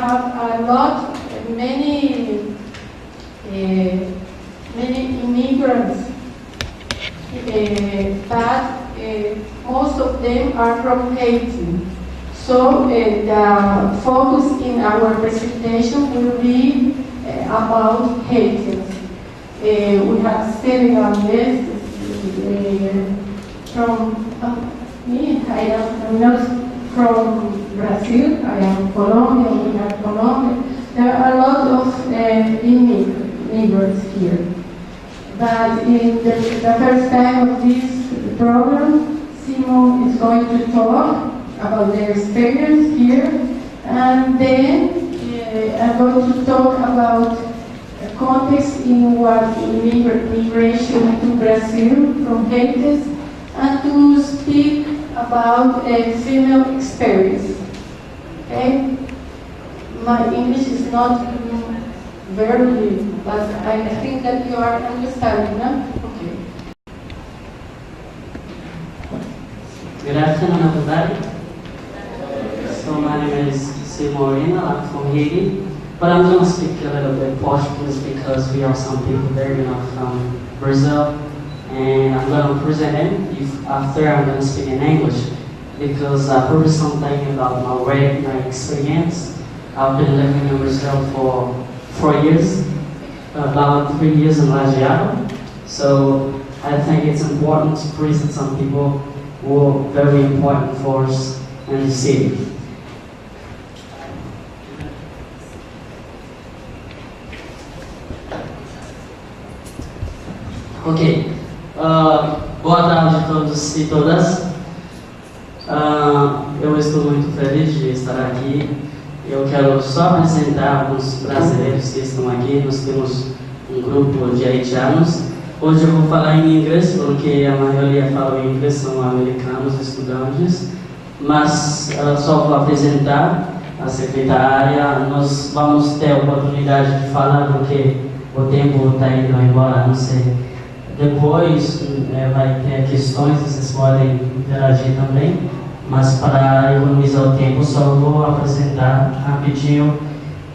have many immigrants, but most of them are from Haiti. So the focus in our presentation will be about Haitians. We have several guests from me. I am not from Brazil. I am Colombian. We have Colombia. There are a lot of immigrants here. But in the first time of this program, Simon is going to talk about their experience here, and then I'm going to talk about a context in what migration to Brazil from Haiti, and to speak about a female experience. Okay? My English is not very good, but I think that you are understanding, no? Okay. Good afternoon, everybody. So my name is Simon, I'm from Haiti, but I'm going to speak a little bit Portuguese because we have some people there, from Brazil, and I'm going to present them. After I'm going to speak in English because I probably something about my experience. I've been living in Brazil for 4 years, about 3 years in Lajeado. So I think it's important to present some people who are very important for us in the city. Ok, boa tarde a todos e todas. Eu estou muito feliz de estar aqui. Eu quero só apresentar alguns brasileiros que estão aqui. Nós temos um grupo de haitianos. Hoje eu vou falar em inglês, porque a maioria fala em inglês, são americanos, estudantes. Mas só vou apresentar a secretária. Nós vamos ter a oportunidade de falar, porque o tempo está indo embora, não sei. Depois vai ter questões, vocês podem interagir também, mas para economizar o tempo só vou apresentar rapidinho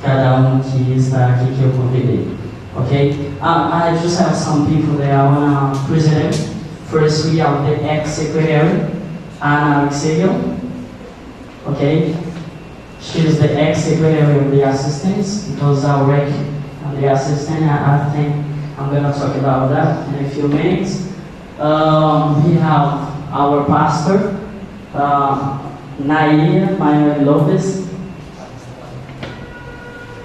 cada que está aqui que eu convidei. Okay? I just have some people that I want to present. First we have the ex-secretary, Ana Alexeio. Okay? She is the ex-secretary of the assistants, because I work on the assistant. I think I'm going to talk about that in a few minutes. We have our pastor, Naia Manuel Lopez.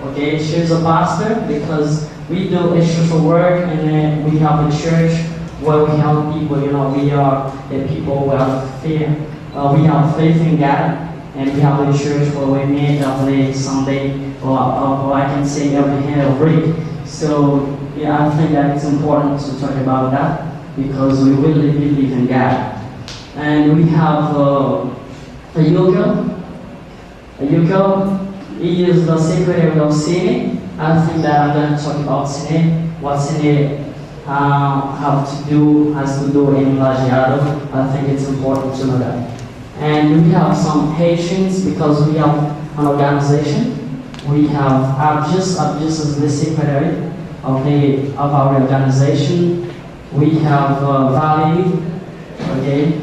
Okay, she's a pastor because we do a social work, and then we have a church where we help people. We are the people who have faith. We have faith in God, and we have a church where we meet every Sunday, or I can say every week. So yeah, I think that it's important to talk about that because we really believe in God. And we have a Yuko. He is the secretary of Cine. I think that I'm going to talk about Cine, what Cine has to do in Lajeado. I think it's important to know that. And we have some Haitians because we have an organization. We have Abjus is the secretary of our organization. We have Valerie, okay?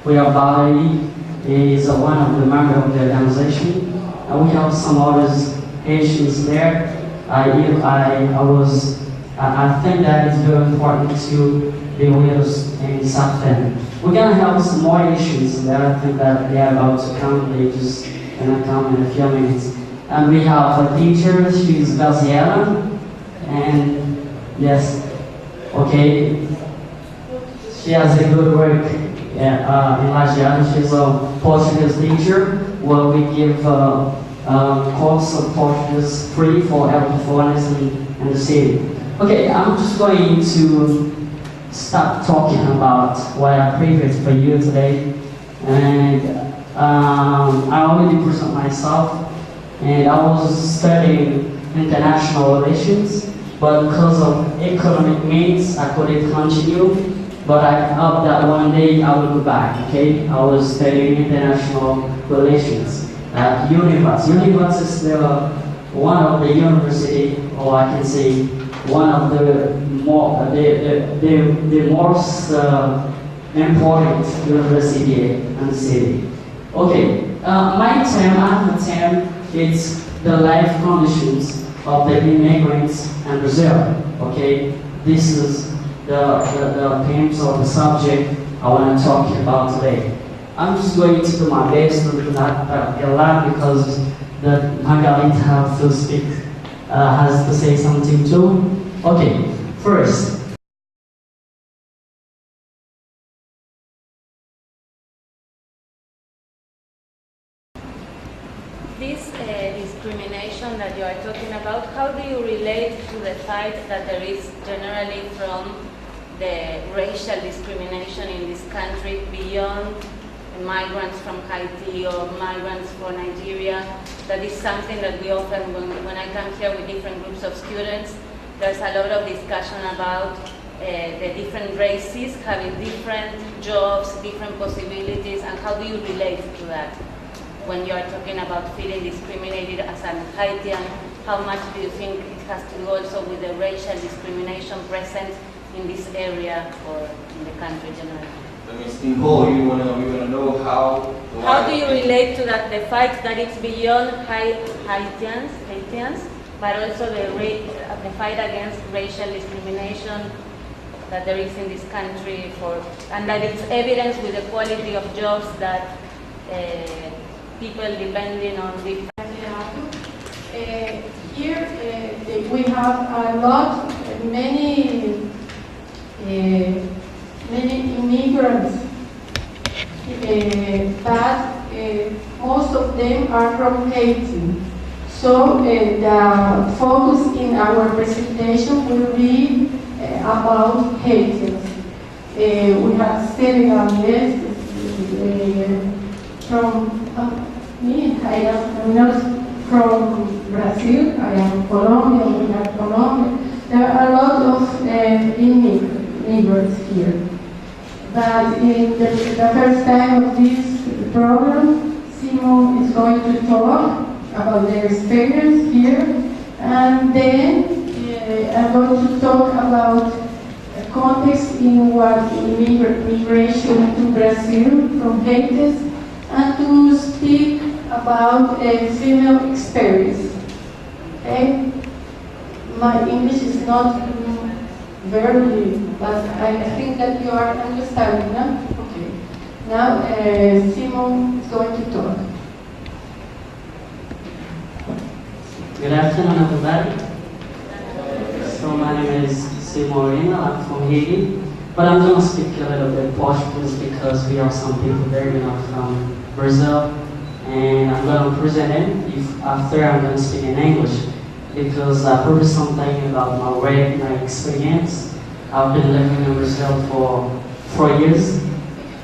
We have Valerie, is one of the members of the organization. And we have some others Haitians there. I think that it's very important to be with us in something. We're gonna have some more issues that I think that they're about to come. They just gonna come in a few minutes. And we have a teacher, she's Gaziela, and yes, okay, she has a good work in Lajeado. She's a Portuguese teacher where we give course of Portuguese free for every foreigners in the city. Okay, I'm just going to start talking about what I prepared for you today, and I already present myself. And I was studying international relations, but because of economic means, I couldn't continue. But I hope that one day I will go back, okay? I was studying international relations. Univers. Univers is one of the university, or I can say one of the most important university in the city. Okay, my term, I have a term, it's the life conditions of the immigrants in Brazil. Okay, this is the themes or the subject I want to talk about today. I'm just going to do my best to do not a lot because the Margarita has to speak, has to say something too. Okay, first. This discrimination that you are talking about, how do you relate to the fact that there is generally from the racial discrimination in this country beyond migrants from Haiti or migrants from Nigeria? That is something that we often, when I come here with different groups of students, there's a lot of discussion about the different races having different jobs, different possibilities, and how do you relate to that? When you are talking about feeling discriminated as an Haitian, how much do you think it has to do also with the racial discrimination present in this area or in the country generally? I mean, in whole, you wanna know how. How do you relate to that? The fact that it's beyond Haitians, but also the fight against racial discrimination that there is in this country and that it's evidence with the quality of jobs that people depending on different. Here we have a lot, many immigrants, but most of them are from Haiti. So the focus in our presentation will be about Haitians. We have several guests from me. I am not from Brazil. I am Colombian. We have Colombia. There are a lot of immigrants here. But in the first time of this program, Simon is going to talk about their experience here, and then I'm going to talk about a context in what migration to Brazil from Haiti, and to speak about a female experience. Okay? My English is not very, but I think that you are understanding, no? Okay. Now Simon is going to talk. Good afternoon, everybody. So my name is Simon. I'm from Haiti, but I'm going to speak a little bit Portuguese because we have some people there, from Brazil, and I'm going to present it. After I'm going to speak in English because I proved something about my experience. I've been living in Brazil for 4 years,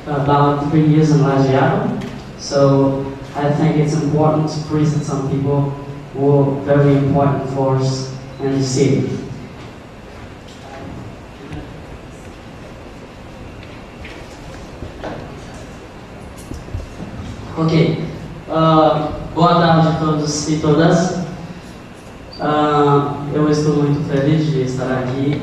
about 3 years in Lajeado. So I think it's important to present some people who are very important for us in the city. Ok, boa tarde a todos e todas. Eu estou muito feliz de estar aqui.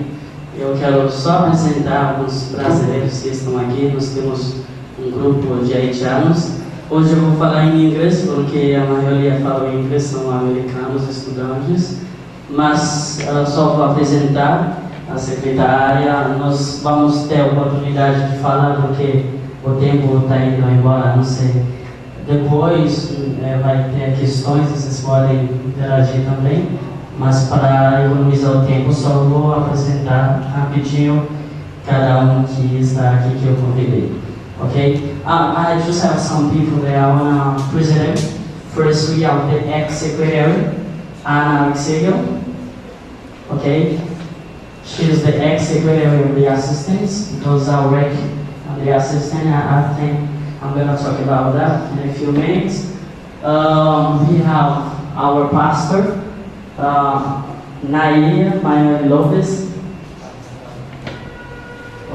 Eu quero só apresentar alguns brasileiros que estão aqui. Nós temos um grupo de haitianos. Hoje eu vou falar em inglês, porque a maioria fala em inglês, são americanos, estudantes. Mas só vou apresentar a secretária. Nós vamos ter a oportunidade de falar, porque o tempo está indo embora, não sei. Depois vai ter questões, vocês podem interagir também, mas para economizar o tempo só vou apresentar rapidinho cada que está aqui que eu convidei. Okay? I just have some people that I want to present. First we have the ex-secretary, Ana Alexeio. Okay? She is the ex-secretary of the assistants, because I work on the assistant. I think I'm going to talk about that in a few minutes. We have our pastor, Naia Mayori Lopez.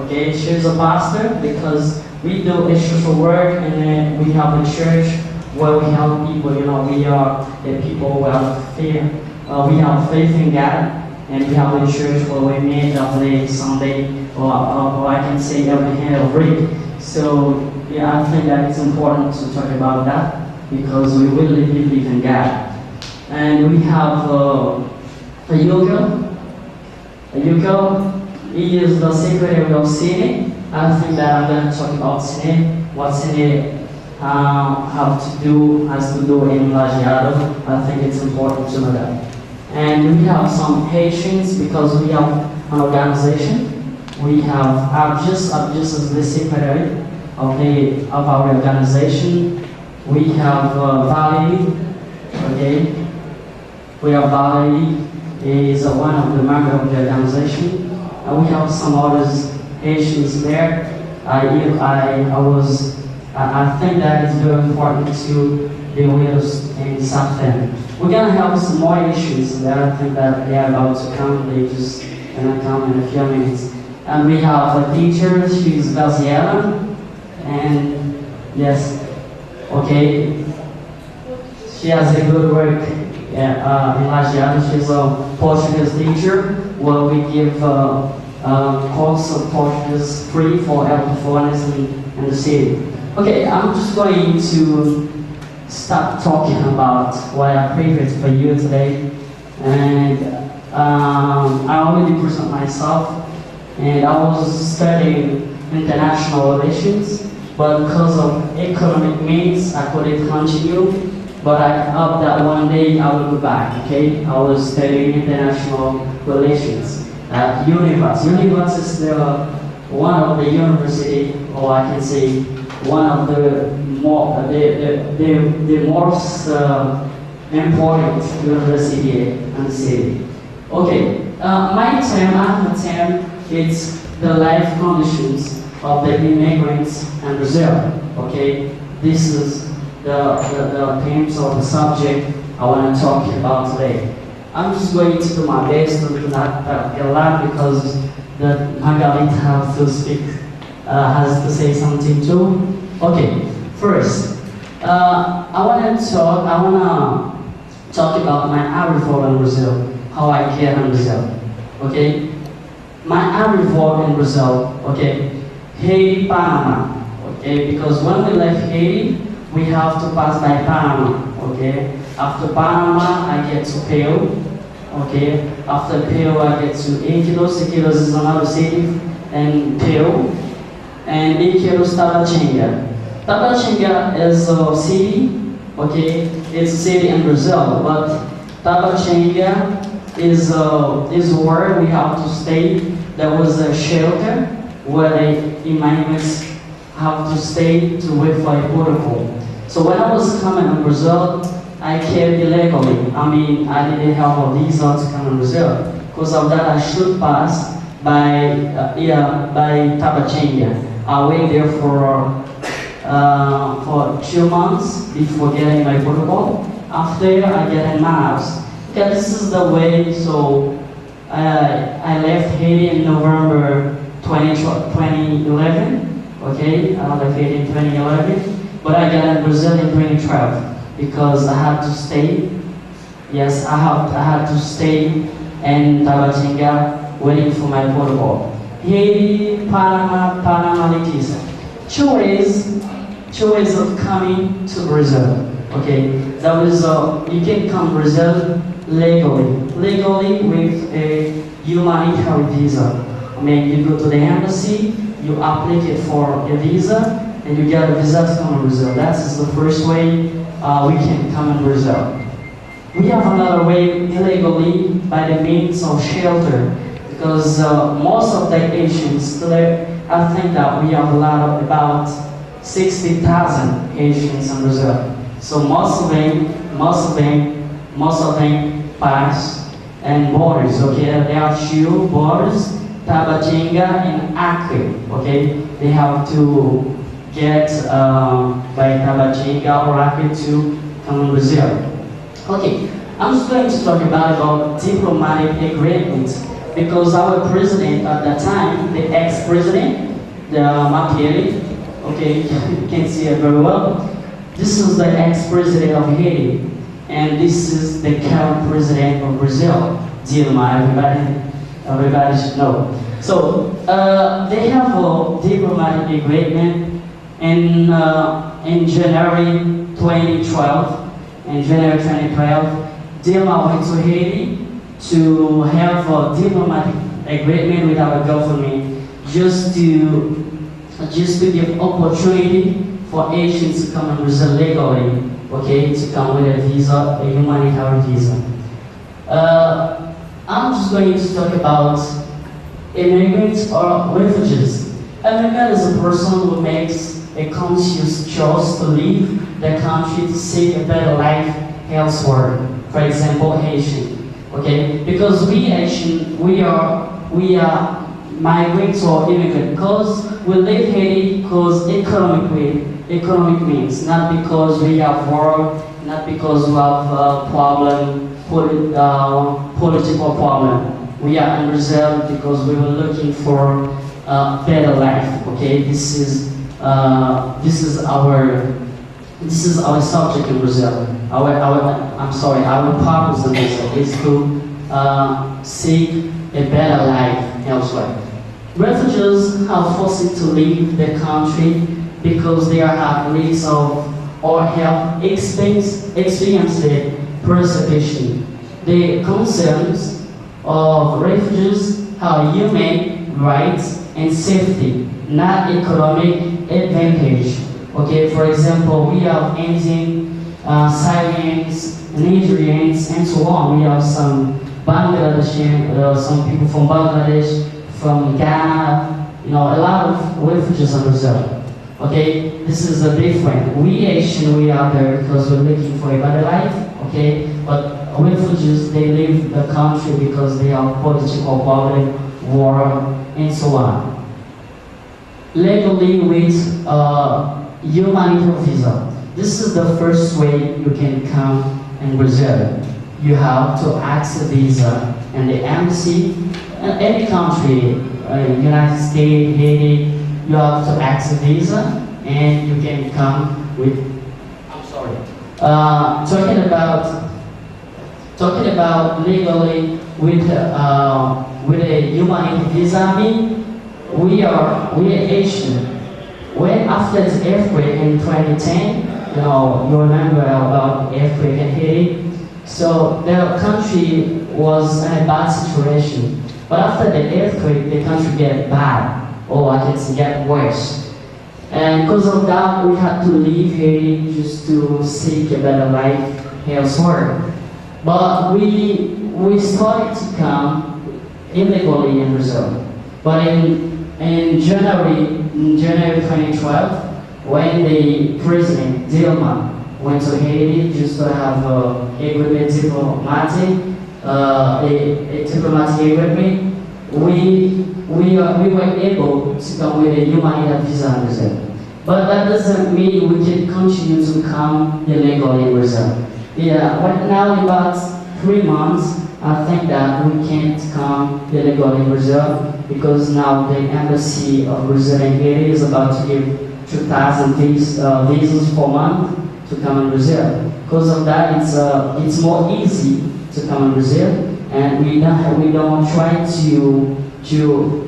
Okay, she's a pastor because we do a social work and we help the church where we help people. We are the people who have faith. We have faith in God, and we have a church where we meet every Sunday, or I can say every week. So yeah, I think that it's important to talk about that because we really believe in God. And we have a yoga. He is the secretary of Cine. I think that I'm going to talk about Cine, what Cine has to do in Lajeado. I think it's important to know that. And we have some Haitians because we have an organization. We have, I'm just as the secretary of our organization. We have Valerie, okay? We have Valerie, is one of the members of the organization. And we have some others Haitians there. I think that it's very important to be with us in something. We're gonna have some more issues that I think that they are about to come. They just gonna come in a few minutes. And we have a teacher, she's Graziella, and yes, okay, she has a good work in Lajeado. She's a Portuguese teacher where we give course of Portuguese free for every foreigners in the city. Okay, I'm just going to start talking about what I prepared for you today. And I already present myself, and I was studying international relations, but because of economic means, I couldn't continue. But I hope that one day I will go back, okay? I was studying international relations at Univers. Univers is one of the university, or I can say one of the most important university in the city. Okay, my term, after term, it's the life conditions of the immigrants in Brazil. Okay, this is the themes of the subject I want to talk about today. I'm just going to do my best to not get loud because Margarita has to speak, has to say something too. Okay, first, I want to talk about my arrival in Brazil, how I get in Brazil. Okay, my arrival in Brazil. Okay, Haiti, Panama. Okay, because when we left Haiti, we have to pass by Panama. Okay, after Panama, I get to Peru. Okay, after Peru, I get to Iquitos. Iquitos is another city in Peru, and Iquitos, Tabatinga. Tabatinga is a city. Okay, it's a city in Brazil, but Tabatinga is where we have to stay. There was a shelter where the immigrants have to stay to wait for a protocol. So when I was coming to Brazil, I came illegally. I mean, I didn't have a visa to come to Brazil. Because of that, I should pass by Tabatinga. I wait there for 2 months before getting my protocol. After, I get in Manaus. Okay, this is the way. So I left Haiti in November 2011. Okay, I left Haiti in 2011. But I got in Brazil in 2012 because I had to stay. Yes, I had to stay in Tabatinga waiting for my protocol. Haiti, Panama, Leticia. Two ways of coming to Brazil. Okay, that was you can come to Brazil legally with a humanitarian visa. I mean, you go to the embassy, you apply it for a visa, and you get a visa to come to Brazil. That is the first way we can come in Brazil. We have another way illegally by the means of shelter, because most of the Haitians today, I think that we have about 60,000 Haitians in Brazil. So most of them pass and borders. Okay, there are two borders, Tabatinga and Acre. Okay, they have to get by Tabatinga or Acre to come to Brazil. Okay, I'm just going to talk about diplomatic agreements because our president at that time, the ex-president, the Margarita, okay, you can see it very well. This is the ex-president of Haiti, and this is the current president of Brazil, Dilma. Everybody should know. So they have a diplomatic agreement in January 2012. In January 2012, Dilma went to Haiti to have a diplomatic agreement with our government just to give opportunity for Asians to come in Brazil legally, okay, to come with a visa, a humanitarian visa. I'm just going to talk about immigrants or refugees. Immigrant is a person who makes a conscious choice to leave the country to seek a better life elsewhere. For example, Haitian, okay? Because we Haitian, we are migrants or immigrants because we leave Haiti because economic means, not because we have work, not because we have political problem. We are in Brazil because we were looking for a better life. Okay, this is our subject in Brazil. Our purpose in Brazil is to seek a better life elsewhere. Refugees are forced to leave the country because they are at risk of or have experienced persecution. The concerns of refugees are human rights and safety, not economic advantage. Okay, for example, we have Indian, Syrians, Nigerians, and so on. We have some Bangladeshi, some people from Bangladesh, from Ghana, a lot of refugees in Brazil. Okay, this is a different. We Asian, we are there because we're looking for a better life. Okay, but refugees, they leave the country because they have political problem, war, and so on. Legally with humanitarian visa. This is the first way you can come in Brazil. You have to ask a visa and the embassy in any country, United States, Haiti, you have to ask a visa and you can come with, talking about legally with a humanitarian visa. I mean, we are Asian. When after this earthquake in 2010, you remember about earthquake in Haiti. So the country was in a bad situation. But after the earthquake, the country get bad, or I can say get worse. And because of that, we had to leave Haiti just to seek a better life elsewhere. But we started to come illegally in Brazil. But in January 2012, when the president Dilma went to Haiti just to have a diplomatic agreement, we were able to come with a humanitarian visa in Brazil. But that doesn't mean we can continue to come illegally in Brazil. Yeah, right now in about 3 months, I think that we can't come illegally in Brazil because now the embassy of Brazil in Haiti is about to give 2,000 visas per month to come in Brazil. Because of that, it's more easy to come in Brazil, and we don't try to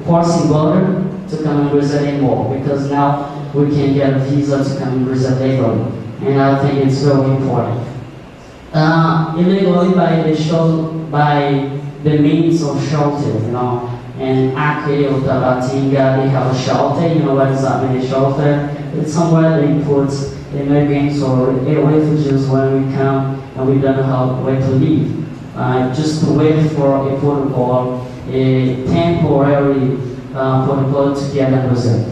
cross the border to come in Brazil anymore because now we can get a visa to come in Brazil legally, and I think it's very important. Illegally by the means of shelter, and Acre or Tabatinga, they have a shelter. What does that mean, a shelter? It's somewhere they put immigrants or refugees when we come and we don't have where to live. Just to wait for a protocol, a temporary protocol to get in Brazil.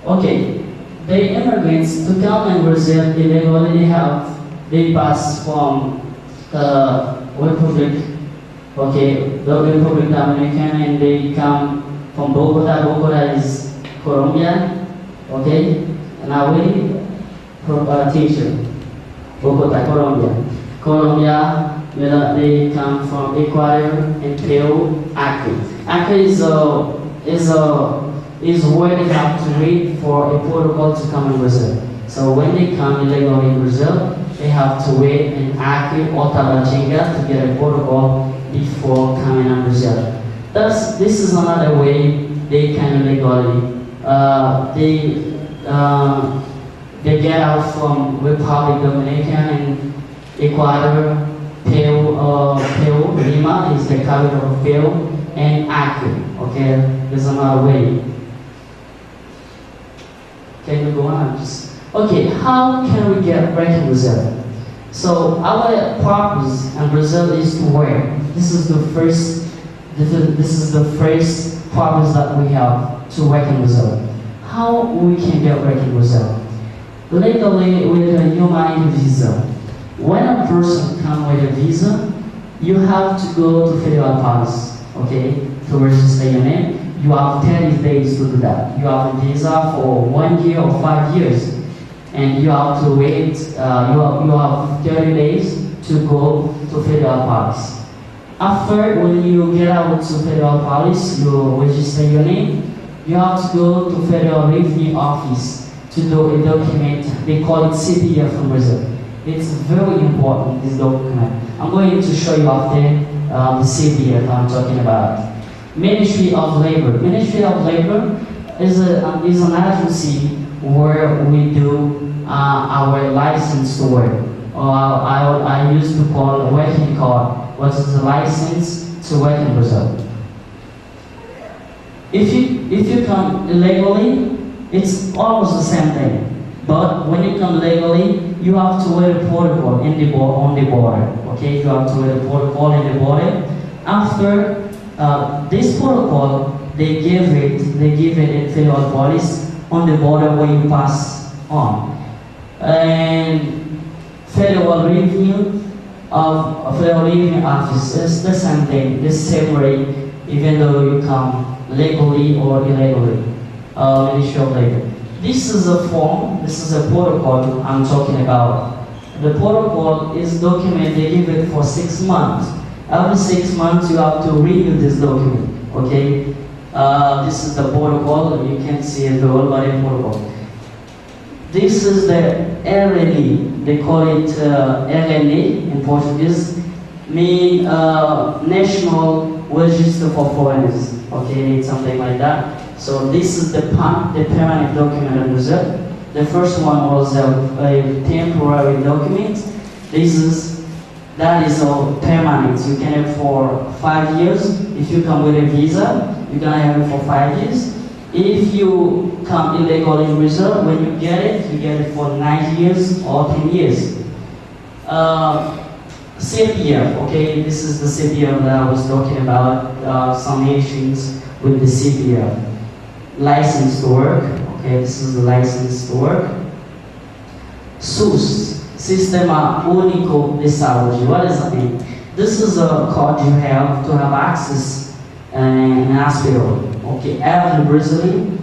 Okay, the immigrants to come in Brazil illegally they pass from Republic, the Republic Dominican, and they come from Bogota. Bogota is Colombia, okay? Now we teacher, Bogota, Colombia. Colombia, they come from Ecuador and Peru, Acre. Acre is where they have to wait for a protocol to come in Brazil. So when they come illegally in Brazil, they have to wait in avec or Tabatinga to get a protocol before coming to Brazil. Thus, this is another way they can illegally. They get out from Republic Dominican and Ecuador, Peru, Lima is the capital of Peru, and Acre. Okay, there's another way. Can we go on? Okay, how can we get back in Brazil? So our purpose in Brazil is to work. This is the first purpose that we have, to work in Brazil. How we can get work in Brazil? Legally with a human visa. When a person comes with a visa, you have to go to federal police, okay, to register your name. You have 30 days to do that. You have a visa for 1 year or 5 years, and you have to wait. You have 30 days to go to federal police. After, when you get out to federal police, you register your name. You have to go to federal revenue office to do a document. They call it CPF from Brazil. It's very important, this document. I'm going to show you after the CPF I'm talking about. Ministry of Labor. Ministry of Labor is an agency where we do our license to work. I used to call a working card, which is a license to work in Brazil. If you come illegally, it's almost the same thing. But when you come legally, you have to wear a protocol on the border. Okay, you have to wear a protocol in the border. After this protocol, they give it in federal police on the border where you pass on. And federal revenue office is the same thing, the same way, even though you come legally or illegally. Ministry of Labor. This is a form, this is a protocol I'm talking about. The protocol is document, they give it for 6 months. Every 6 months you have to renew this document, okay? This is the protocol, you can see it, the whole body protocol. This is the RNE, they call it RNE in Portuguese, mean National Register for Foreigners, okay, something like that. So this is the permanent document in Brazil. The first one was a temporary document. That is all permanent. You can have for 5 years. If you come with a visa, you can have it for 5 years. If you come illegally in Brazil, when you get it for 9 years or 10 years. CPF, okay, this is the CPF that I was talking about. Some nations with the CPF. License to work, okay, this is the license to work. SUS, Sistema Único de Saúde, what does that mean? This is a card you have to have access in hospital, okay, every Brazilian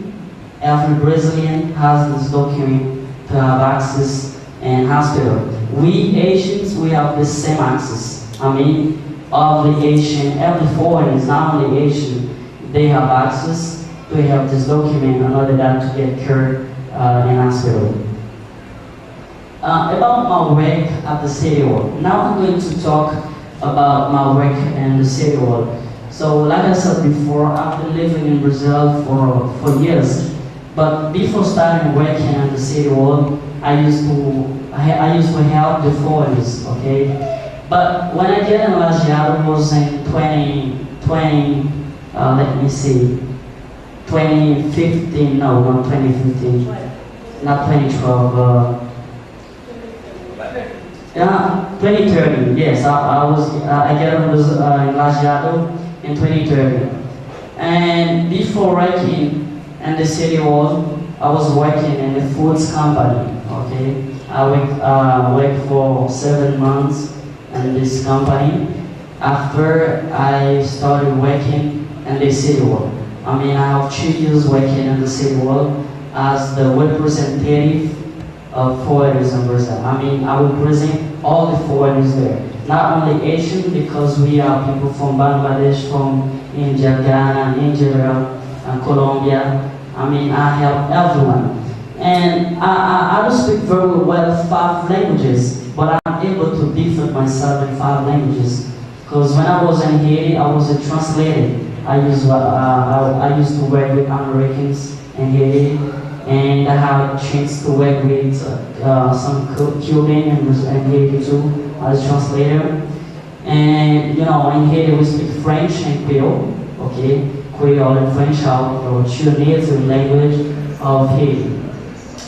has this document to have access in hospital. We Asians, we have the same access. I mean, all the Asian, every foreigner, not only Asian, they have access. We have this document in order to get care in hospital. About my work at the city hall. Now I'm going to talk about my work in the city hall. So like I said before, I've been living in Brazil for years. But before starting working at the city hall, I used to help the foreigners, okay? But when I get in Lajeado, it was in 2015, no, not 2015, not 2012, yeah, 2013, yes, I get in Lajeado in 2013. And before working in the city hall, I was working in a foods company, okay? I worked for 7 months in this company. After I started working in the city hall. I mean, I have 2 years working in the city hall as the representative of foreigners in Brazil. I mean, I represent all the foreigners there. Not only Asian, because we are people from Bangladesh, from India, Ghana, Nigeria, and Colombia. I mean, I help everyone. And I don't speak very well 5 languages, but I'm able to defend myself in 5 languages. Because when I was in Haiti, I was a translator. I used to work with Americans in Haiti, and I had a chance to work with some Cuban and Haiti too as translator. And you know, in Haiti we speak French and Creole, okay? Creole and French are the 2 native language of Haiti.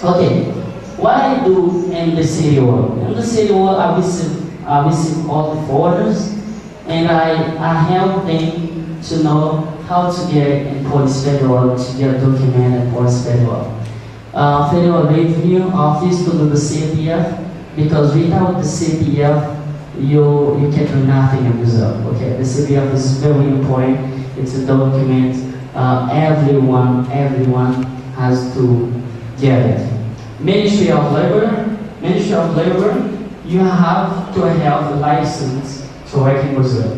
Okay, what I do in the city world? In the city world, I visit all the foreigners, and I help them to know how to get in police federal, to get a document in police federal. Federal Revenue Office to do the CPF, because without the CPF, you can do nothing in Brazil. Okay, the CPF is very important. It's a document. Everyone has to get it. Ministry of Labor, you have to have a license to work in Brazil.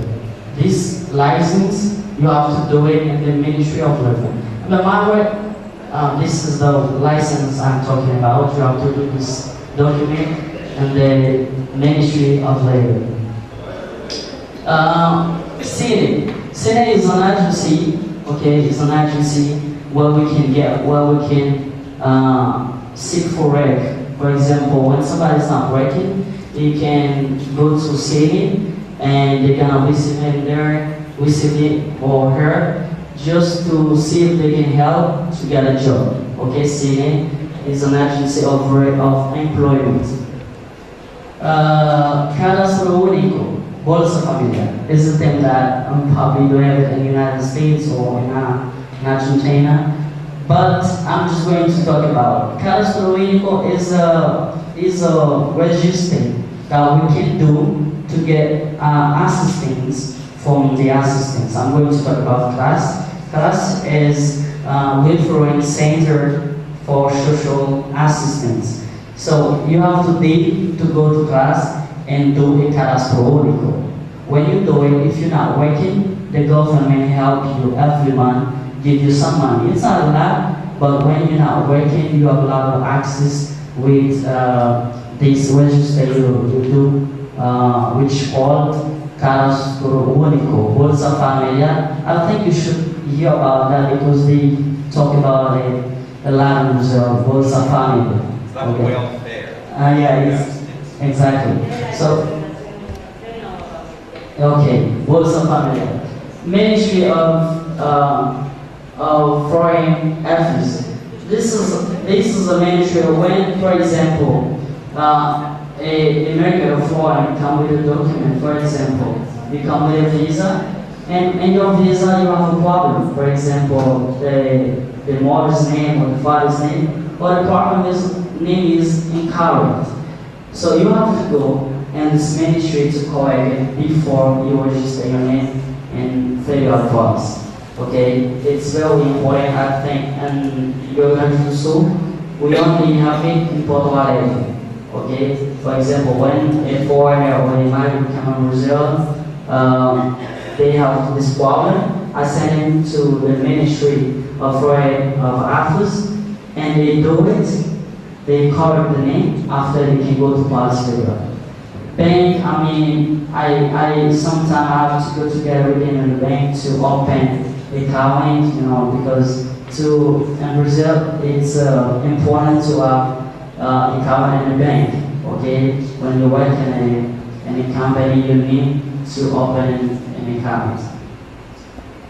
This license, you have to do it in the Ministry of Labor. This is the license I'm talking about. You have to do this document in the Ministry of Labor. City is an agency. Okay, it's an agency where we can seek for work. For example, when somebody's not working, you can go to city and they're gonna visit him or her just to see if they can help to get a job. Okay, city is an agency of employment. Cadastro único, Bolsa Familiar, is a thing that probably don't have it in the United States or in Argentina. But I'm just going to talk about Cadastro único is a register that we can do to get assistance from the assistants. I'm going to talk about class. Class is reference center for social assistance. So you have to go to class and do a Cadastro único. When you do it, if you're not working, the government help you every month. Give you some money. It's not a lot, but when you're not working, you have a lot of access with this register you do, which called Cadastro único, Bolsa Familiar. I think you should hear about that because they talk about it a lot in Brazil, Bolsa Familiar. It's like welfare. Yeah, exactly. So, okay, Bolsa Familiar. Ministry of Foreign Affairs. This is a ministry when, for example, a American or foreign come with a document. For example, you come with a visa, and in your visa you have a problem. For example, the mother's name or the father's name, or the partner's name is incorrect. So you have to go and this ministry to correct it before you register your name in federal forms. Okay, it's very important, I think, and you're going to so we only have it in Porto Alegre. Okay, for example, when a foreigner or a migrant come to Brazil, they have this problem. I send him to the Ministry of Foreign Affairs, and they do it. They correct the name after they can go to Police Federal. Bank, I mean, I sometimes have to go together with them in the bank to open account, you know, because in Brazil it's important to have account in the bank. Okay, when you work in a company, you need to open an account.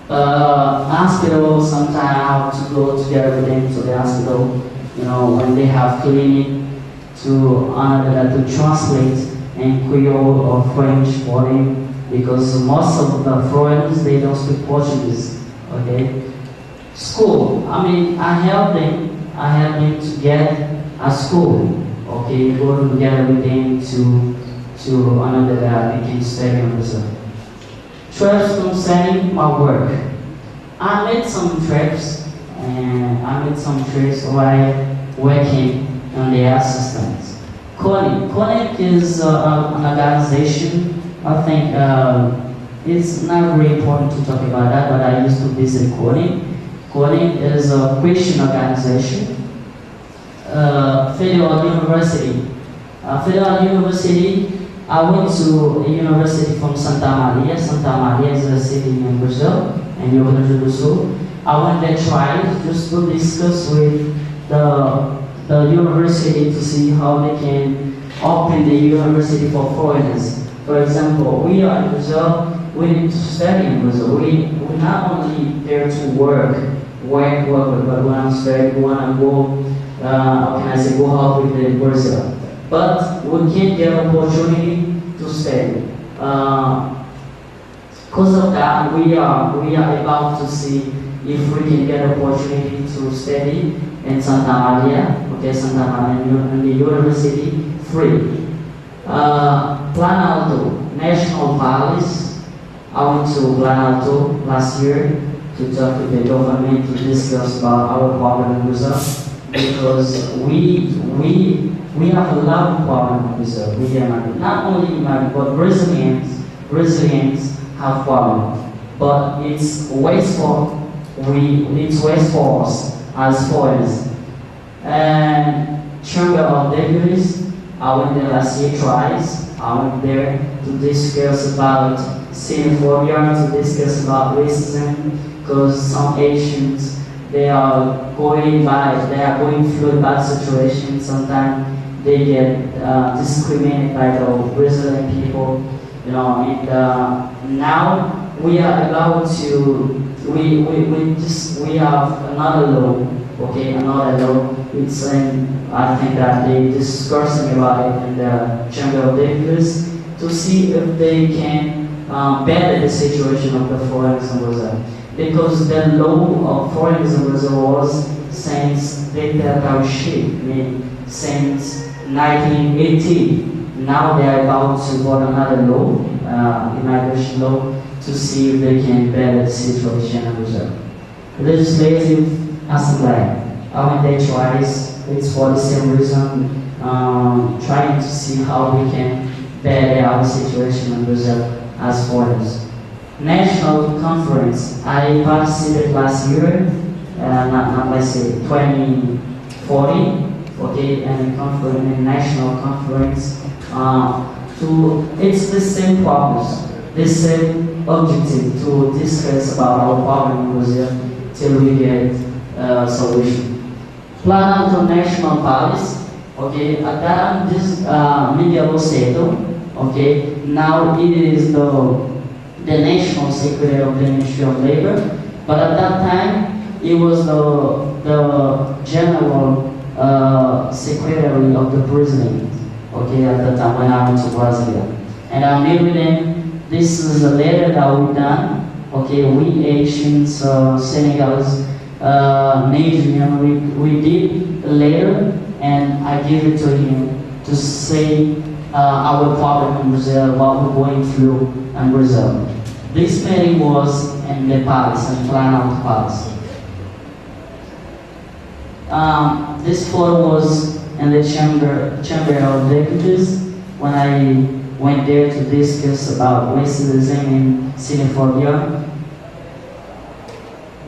Hospital, sometimes I have to go together with them to the hospital. You know, when they have clinic to translate in Creole or French for them, because most of the foreigners, they don't speak Portuguese. Okay, school. I mean, I help them to get a school. Okay, go together with them to another that they can study in Brazil. Trips concerning my work. I made some trips while working on the assistance. CONIC is an organization. I think it's not really important to talk about that, but I used to visit CONIC. CONIC is a Christian organization. Federal University. Federal University, I went to a university from Santa Maria. Santa Maria is a city in Brazil, and Rio Grande do Sul. I went there twice just to discuss with the university to see how they can open the university for foreigners. For example, we are in Brazil, we need to study in Brazil. We're not only there to work, but we want to study, we want to go, how can I say, go out with the Brazil. But we can't get opportunity to study. Because of that, we are about to see if we can get opportunity to study in Santa Maria, Santa Maria, in the university, free. Planalto, National Palace. I went to Planalto last year to talk with the government to discuss about our problem in Brazil, because we have a lot of problems in Brazil. We are not only Immigrants, but Brazilians have problems. But it's wasteful. It's wasteful for us as foreigners. And Chamber of Deputies, I went there last year twice. I went there to discuss about xenophobia, to discuss about racism, because some Asians, they are going through a bad situation. Sometimes they get discriminated by the Brazilian people, and now we are about to, we have another law, another law. It's I think that they discussing about it in the Chamber of Deputies to see if they can better the situation of the foreigners in Brazil. Because the law of foreigners in Brazil was since dictatorship, since 1980. Now they are about to vote another law, immigration law, to see if they can better the situation in Brazil. Legislative Assembly. I went there twice. It's for the same reason, trying to see how we can better our situation in Brazil as foreigners. National Conference. I participated last year, not last year, 2040, and conference, national conference. It's the same purpose, the same objective to discuss about our problem in Brazil till we get a solution. Planalto National Palace, at this Miguel Loceto, now it is the National Secretary of the Ministry of Labor, but at that time it was the General Secretary of the President, at the time when I went to Brazil. And I met with him. This is a letter that we done, we Asians, Senegalese, Nigerian, we did a letter, and I gave it to him to say our problem in Brazil, what we're going through in Brazil. This meeting was in the palace, in Planalto Palace. This photo was in the Chamber of Deputies when I went there to discuss about racism and xenophobia.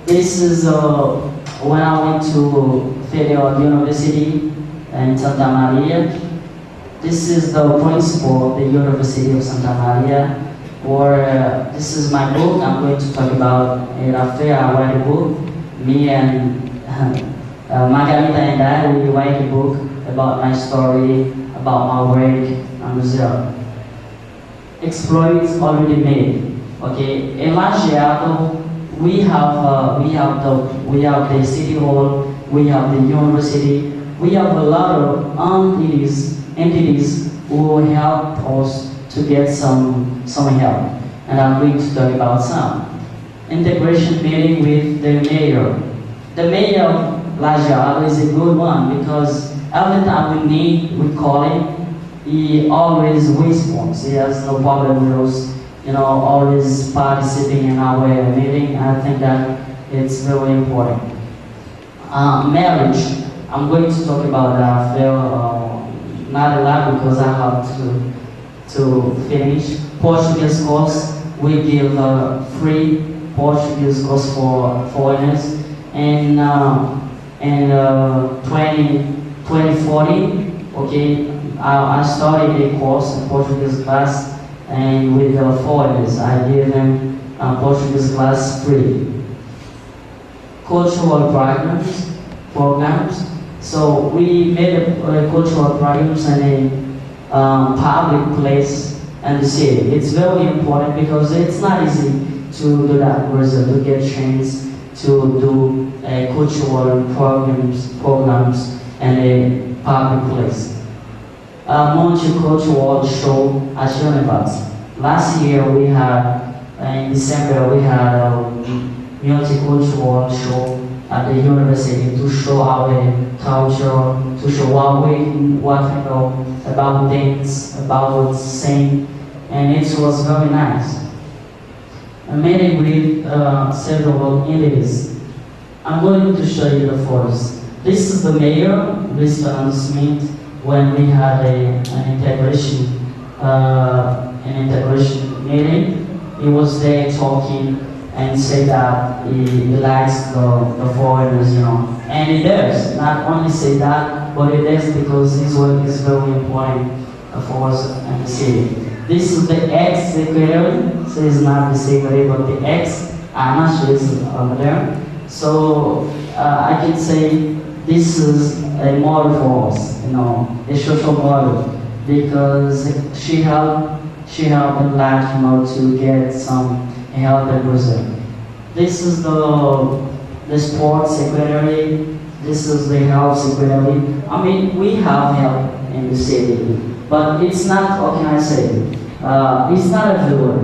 This is when I went to Federal University in Santa Maria. This is the principal of the University of Santa Maria. This is my book. I'm going to talk about it after I write a book. Me and Margarita and I, we write a book about my story, about my work in Brazil. Exploits already made. In Lajeado, we have the city hall, we have the university, we have a lot of entities who help us to get some help, and I'm going to talk about some. Integration meeting with the mayor. The mayor of Lajeado is a good one because every time we call him, he always responds. He has no problem with us, always participating in our meeting. I think that it's very important. Marriage. I'm going to talk about that. Not a lot because I have to finish. Portuguese course, we give free Portuguese course for foreigners, and 20 2014, okay, I started a course in Portuguese class, and with the foreigners, I gave them Portuguese class free. Cultural programs. So we made a cultural programs in a public place in the city. It's very important because it's not easy to do that in Brazil, to get chance to do cultural programs in a public place. Multicultural show at Univers. Last year we had, in December, we had a multicultural show at the university to show our culture, to show what we know about dance, about sing, and it was very nice. I made it with several entities. I'm going to show you the photos. This is the mayor, Mr. Smith, when we had an integration meeting. He was there talking and said that he likes the foreigners, you know. And he does, not only say that, but he does because his work is very important for us in the city. This is the ex-secretary, so it's not the secretary, but the ex, I'm not sure it's over there. So I can say this is a model for us, you know, a social model, because she helped a lot, you know, to get some help in Brazil. This is the sports secretary, this is the health secretary. I mean, we have help in the city, but it's not, how can I say, it's not everywhere.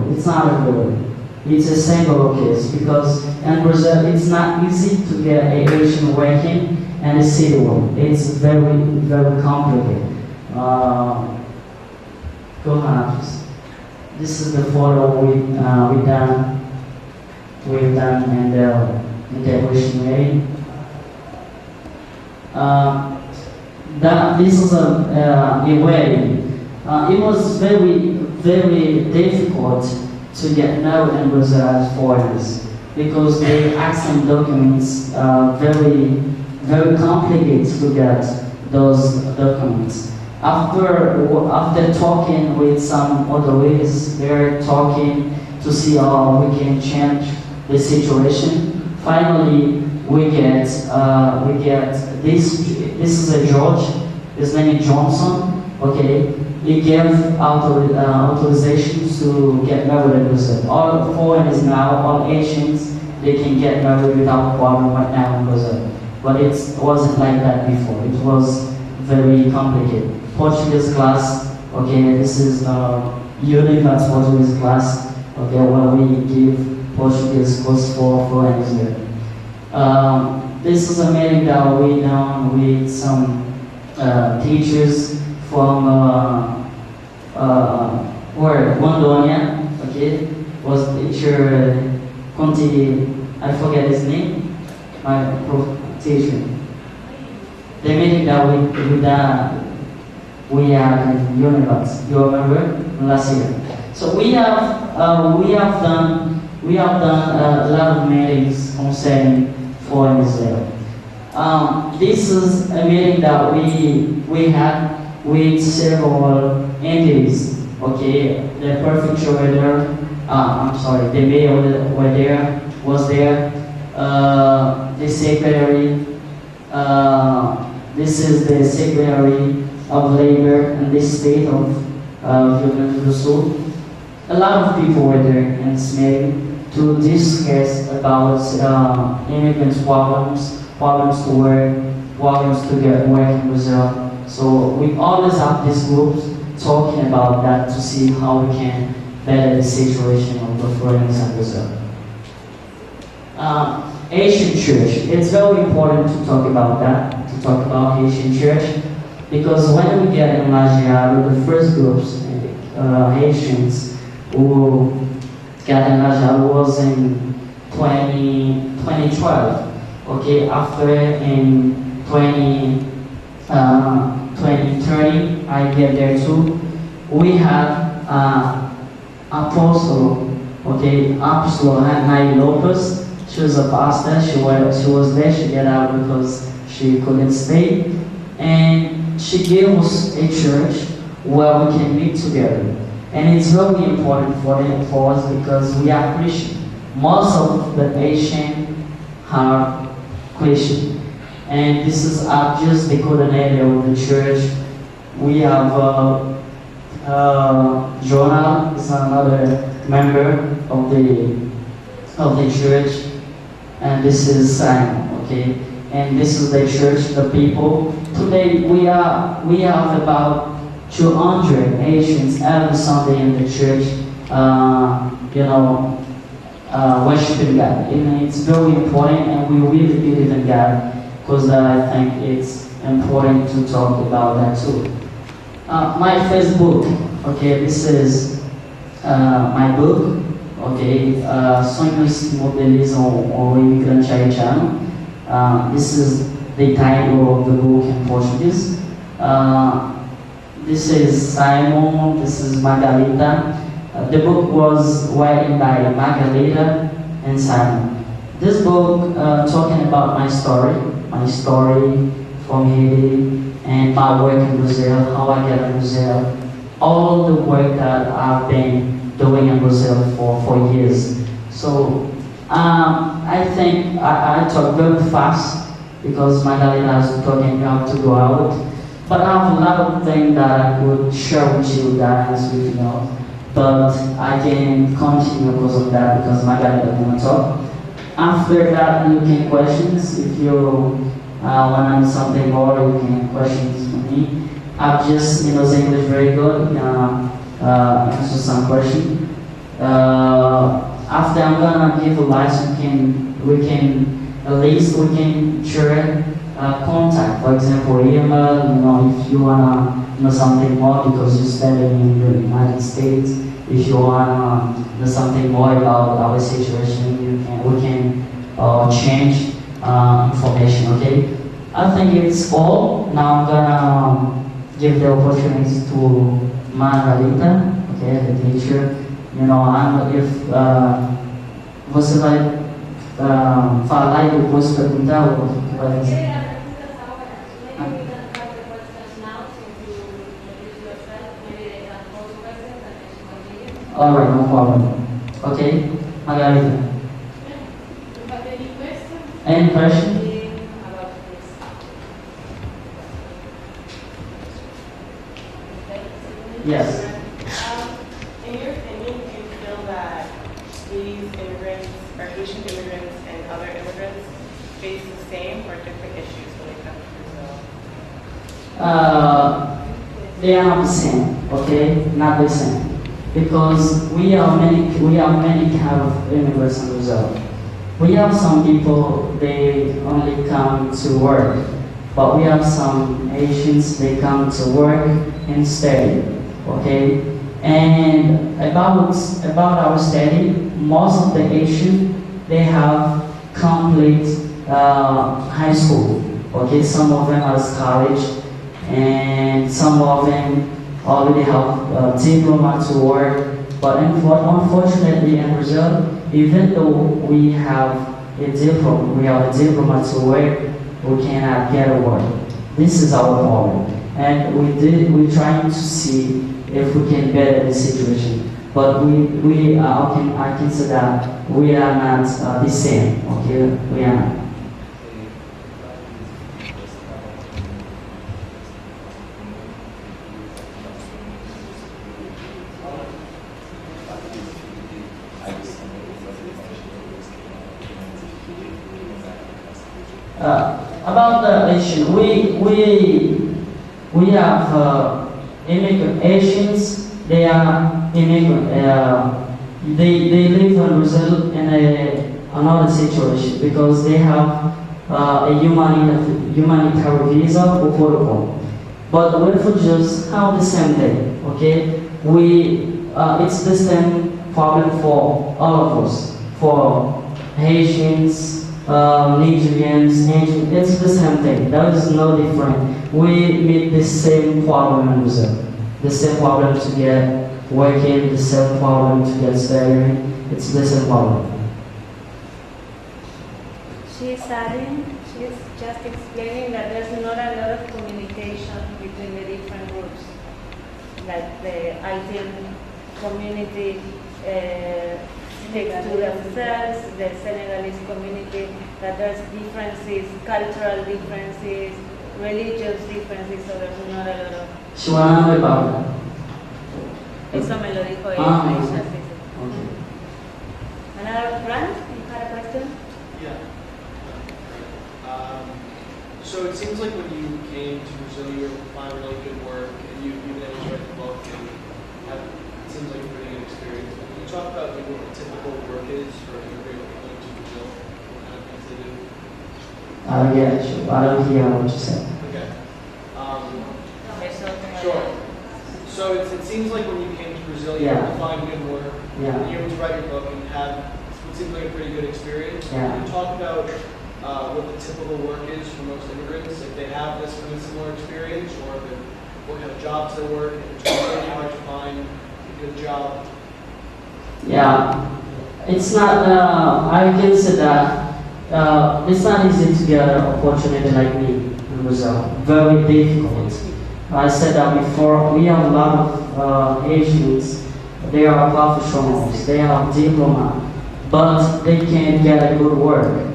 It's a single case, because in Brazil it's not easy to get a Asian working in the city world. It's very, very complicated. Go ahead. This is the photo we've done in the integration meeting. This is a wedding. It was very, very difficult to get known in Brazil as foreigners because the accent documents are very, very complicated to get those documents. After talking with some authorities, they're talking to see how we can change the situation. Finally, we get this. This is a George. His name is Johnson. Okay, he gave authorization to get married in Brazil. All foreigners now, all Asians, they can get married without problem right now in Brazil. But it wasn't like that before. It was very complicated. Portuguese class, okay, this is Univers Portuguese class, okay, where we give Portuguese course for foreigners there. This is a meeting that we done with some teachers from Rondônia, okay, was teacher Conti, I forget his name, my teacher. The meeting that we had in Univers, you remember, last year. So we have done a lot of meetings concerning foreigners there. This is a meeting that we had with several entities. Okay, the prefeitura there. I'm sorry, the mayor was there. The secretary. This is the secretary of labor in the state of Rio Grande do Sul. A lot of people were there in this meeting to discuss about immigrants' problems to work, problems to get work in Brazil. So we always have these groups talking about that to see how we can better the situation of the foreigners in Brazil. Asian Church. It's very important to talk about that, to talk about Asian Church, because when we get in Lajeado, the first groups, Haitians, who got in Lajeado was in 2012. Okay, after in 2030, I get there too. We had Apostle, okay, Apostle Nay Lopez. She was a pastor. She was there. She got out because she couldn't stay. and she gave us a church where we can meet together. And it's very important for us because we are Christian. Most of the Asians are Christian. And this is just the coordinator of the church. We have Jonah is another member of the church, and this is Simon, okay? And this is the church, the people. Today we have about 200 Asians every Sunday in the church, worshiping God. And it's very important, and we really believe in God, because I think it's important to talk about that too. My Facebook, okay, this is my book, okay, Sonhos que Modelizam o Imigrante Haitiano. This is the title of the book in Portuguese. This is Simon, this is Margarita. The book was written by Margarita and Simon. This book talking about my story from Haiti, and my work in Brazil, how I get in Brazil, all the work that I've been doing in Brazil for years. So I think I talk very fast because Margarita is talking, you have to go out. But I have a lot of things that I could share with you guys, with you, but I can continue because of that, because Margarita want to talk. After that, you can questions. If you want to know something more, you can questions for me. I've just, the English very good, answer some question. After I'm gonna give a license, we can at least share contact. For example, email, if you wanna know something more because you're studying in the United States, if you wanna know something more about our situation, we can change information, okay? I think it's all. Now I'm gonna give the opportunity to Margarita, okay, the teacher. If você vai falar e depois perguntar o que vai fazer. Alright, no problem. Okay, Margarita. Any question? Yes. In your opinion, do you feel that these immigrants, or Haitian immigrants and other immigrants, face the same or different issues when they come to Brazil? They are not the same, okay? Not the same. Because we have many kind of immigrants in Brazil. We have some people, they only come to work. But we have some Asians, they come to work and study. Okay, and about our study, most of the Asians, they have complete high school. Okay, some of them has college, and some of them already have diploma to work. But unfortunately, in Brazil, even though we have a diploma to work, we cannot get a work. This is our problem. And we're trying to see if we can better the situation. But I can say that we are not the same, okay? We are not. About the Asian, we have immigrant Asians. They are immigrant. They live in Brazil in another situation because they have a humanitarian visa or protocol. But refugees have the same thing. Okay, it's the same problem for all of us. For Haitians, Nigerians, it's the same thing. There is no different. We meet the same problem in Brazil. The same problem to get working, the same problem to get studying. It's the same problem. She's adding, she's just explaining that there's not a lot of communication communication between the different groups, like the Haitian community stick to themselves, the Senegalese community, that there's differences, cultural differences, religious differences, so there's not a lot of... She wanna know about that. Eso me lo dijo Ah, ella. okay. Sí, sí. Okay. Another Grant, you had a question? Yeah. So it seems like when you came to Brazil, you were finding really good work, and you've been able to write the book, and it seems like a pretty good experience. But can you talk about maybe what the typical work is for an immigrant coming to Brazil? What kind of things they do? I don't hear what you said. Okay. Eso tengo- Sure. So it seems like when you came to Brazil, you Yeah. were able to find good work, Yeah. and you were able to write your book and have what seems like a pretty good experience. Yeah. Can you talk about what the typical work is for most immigrants, if they have this kind of similar experience, or if what kind of jobs they work, if it's really hard to find a good job? Yeah, it's not, I can say that it's not easy to get an opportunity like me in Brazil. Very difficult. I said that before, we have a lot of Asians, they are professionals, they have diploma, but they can't get a good work.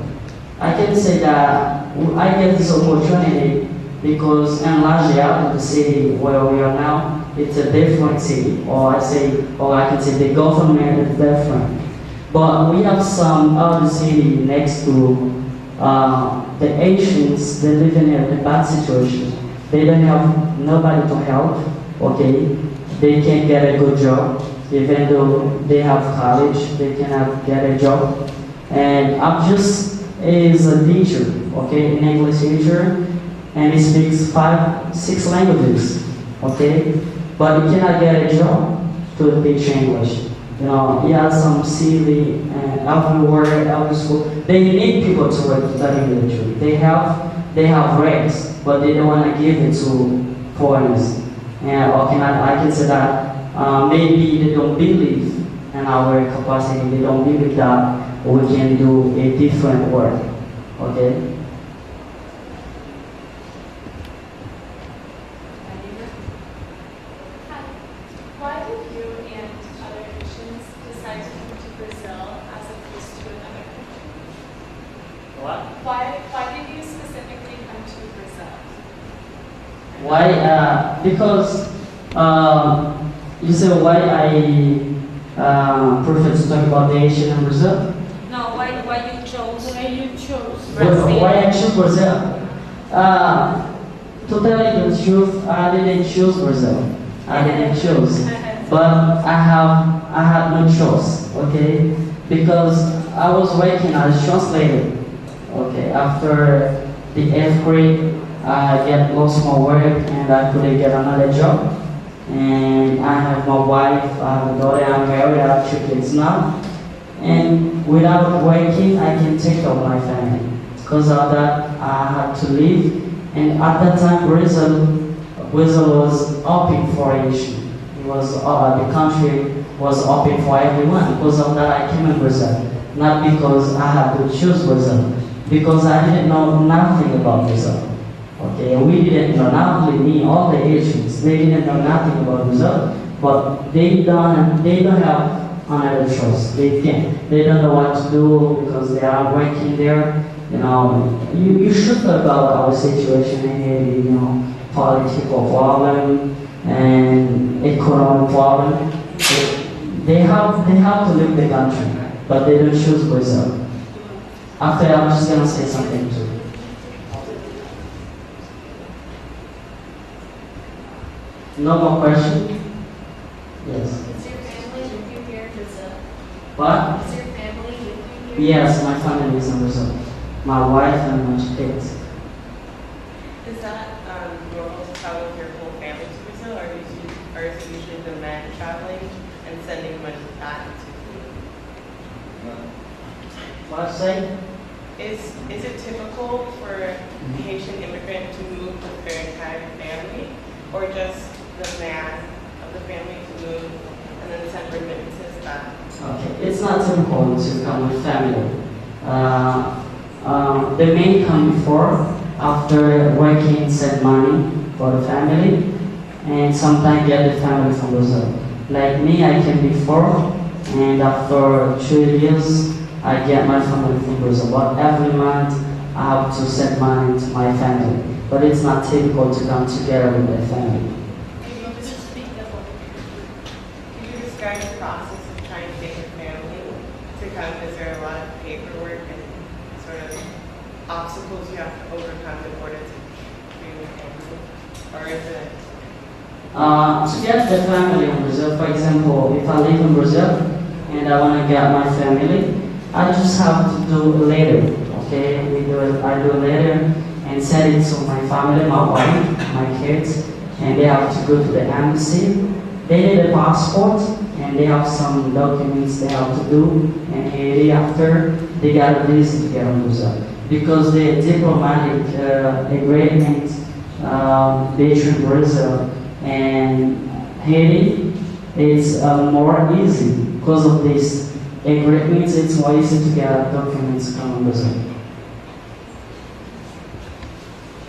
I can say that I get this opportunity because in Lajeado, the city where we are now, it's a different city, or I can say the government is different. But we have some other city next to the Asians, they live in a bad situation. They don't have nobody to help, okay? They can't get a good job, even though they have college, they cannot get a job. And I'm just is a teacher, okay, an English teacher, and he speaks 5-6 languages, okay? But he cannot get a job to teach English. You know, he has some CV and everywhere, every school. They need people to work study literature. They have rates, but they don't want to give it to foreigners. And I can say that maybe they don't believe in our capacity. They don't believe that we can do a different work. Okay. Why did you and other Asians decide to come to Brazil as opposed to another country? What? Why did you specifically come to Brazil? Why? Because you said why I prefer to talk about the Asian in Brazil. No, why you chose Brazil. Why I choose Brazil? To tell you the truth, I didn't choose Brazil. I didn't choose, but I had no choice. Okay, because I was working as a translator. Okay, after the 8th grade, I get lost my work and I couldn't get another job. And I have my wife, I have a daughter, I'm married, I have 2 kids now. And without working, I can take care of my family. Because of that, I had to leave. And at that time, Brazil was open for Asian. It was the country was open for everyone. Because of that, I came in Brazil. Not because I had to choose Brazil, because I didn't know nothing about Brazil. Okay, we didn't know, not only me, all the Asians, they didn't know nothing about Brazil, but they don't have another choice. They don't know what to do because they are working there. You know, you should know about our situation here, you know, political problem and economic problem. They have to leave the country, but they don't choose Brazil. After, I'm just gonna say something too. No more question? Yes. Is your family with you here in Brazil? What? Is your family with you here? Yes, my family is in Brazil. My wife and my kids. Is that normal to travel with your whole family to Brazil, or is it usually the men traveling and sending money back to you? What say? Is it typical for the Haitian immigrant to move with their entire family, or just the man of the family to move and then send remittances back? Okay, it's not typical to come with family. The men come before, after working, send money for the family, and sometimes get the family from Brazil. Like me, I came before, and after 2 years, I get my family from Brazil. But every month, I have to send money to my family. But it's not typical to come together with my family. Can you describe the process of trying to get your family to come? Is there a lot of paperwork and sort of obstacles you have to overcome in order to bring your family? Or is it? To get the family in Brazil, for example, if I live in Brazil and I want to get my family, I just have to do a letter, okay? I do a letter and send it to my family, my wife, my kids, and they have to go to the embassy. They need a passport, and they have some documents they have to do, and Haiti after, they got a visa to get in Brazil. Because the diplomatic agreement between Brazil and Haiti is more easy. Because of this agreement, it's more easy to get documents from Brazil.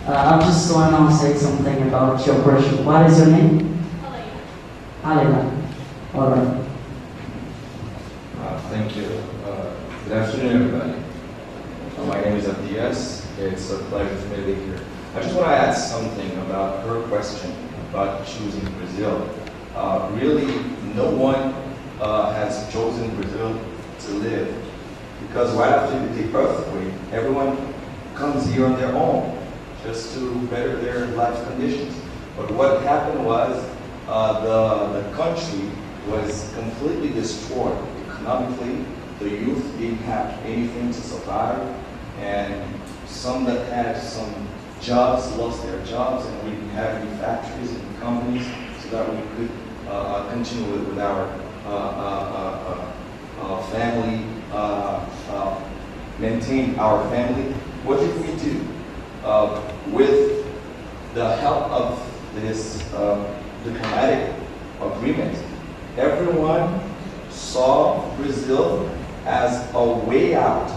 I just want to say something about your question. What is your name? Alena. All right. Thank you. Good afternoon, everybody. My name is Étudiants. It's a pleasure for me to be here. I just want to add something about her question about choosing Brazil. Really, no one has chosen Brazil to live, because right after the earthquake, everyone comes here on their own just to better their life conditions. But what happened was the country was completely destroyed economically. The youth didn't have anything to survive, and some that had some jobs lost their jobs, and we didn't have any factories and companies so that we could continue with our family, maintain our family. What did we do? With the help of this diplomatic agreement, everyone saw Brazil as a way out,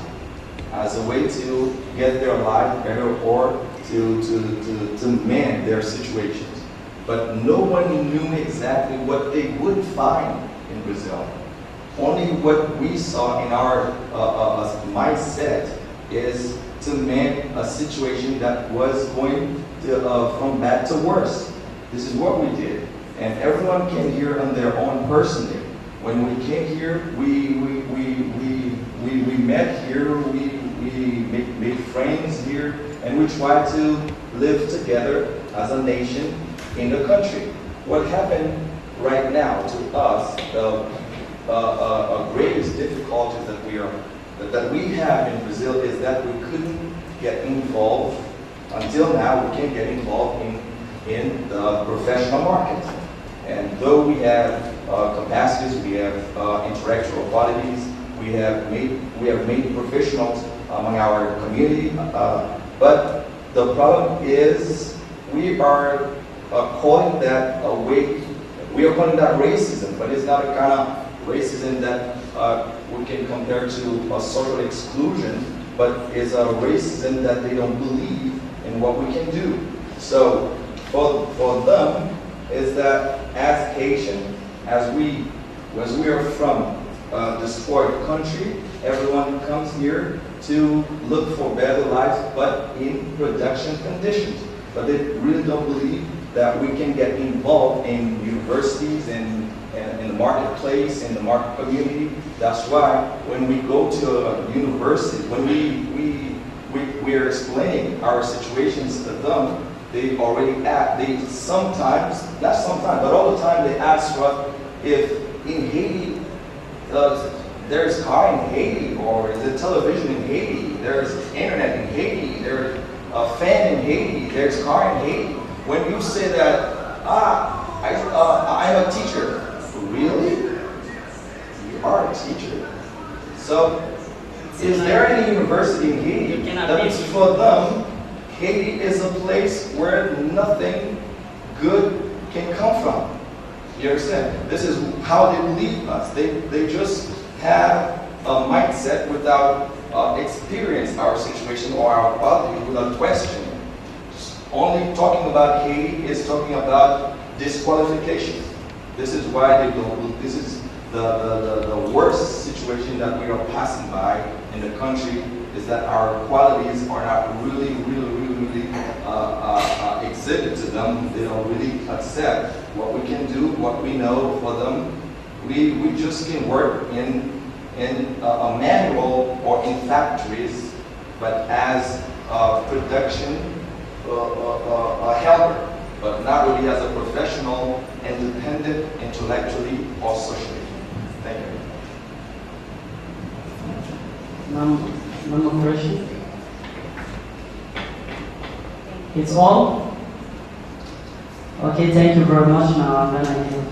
as a way to get their life better or to mend their situations. But no one knew exactly what they would find in Brazil. Only what we saw in our mindset is to mend a situation that was going to, from bad to worse. This is what we did. And everyone came here on their own personally. When we came here, we met here, we made friends here, and we tried to live together as a nation in the country. What happened right now to us, the greatest difficulties that we have in Brazil is that we couldn't get involved, until now we can't get involved in the professional market. And though we have capacities, we have intellectual qualities, we have made professionals among our community, but the problem is we are calling that a way, we are calling that racism, but it's not a kind of racism that we can compare to a social exclusion, but it's a racism that they don't believe in what we can do. So for them, is that as Haitian, as we are from a destroyed country, everyone comes here to look for better lives, but in production conditions. But they really don't believe that we can get involved in universities and in the marketplace, in the market community. That's why when we go to a university, when we are explaining our situations to them, they already ask, they sometimes, not sometimes, but all the time they ask us if in Haiti, there's car in Haiti, or is there television in Haiti, there's internet in Haiti, there's a fan in Haiti, there's car in Haiti. When you say that, I'm a teacher, really? You are a teacher. So, is there any university in Haiti that is for them? Haiti is a place where nothing good can come from. You understand? This is how they believe us. They just have a mindset without experience our situation or our quality, without questioning. only talking about Haiti is talking about disqualification. This is why they don't, this is the worst situation that we are passing by in the country, is that our qualities are not really exhibited to them. They don't really accept what we can do, what we know for them. We just can work in a manual or in factories, but as a production a helper, but not really as a professional, independent, intellectually or socially. Thank you. No more question? It's all? Okay, thank you very much. Now I'm gonna give.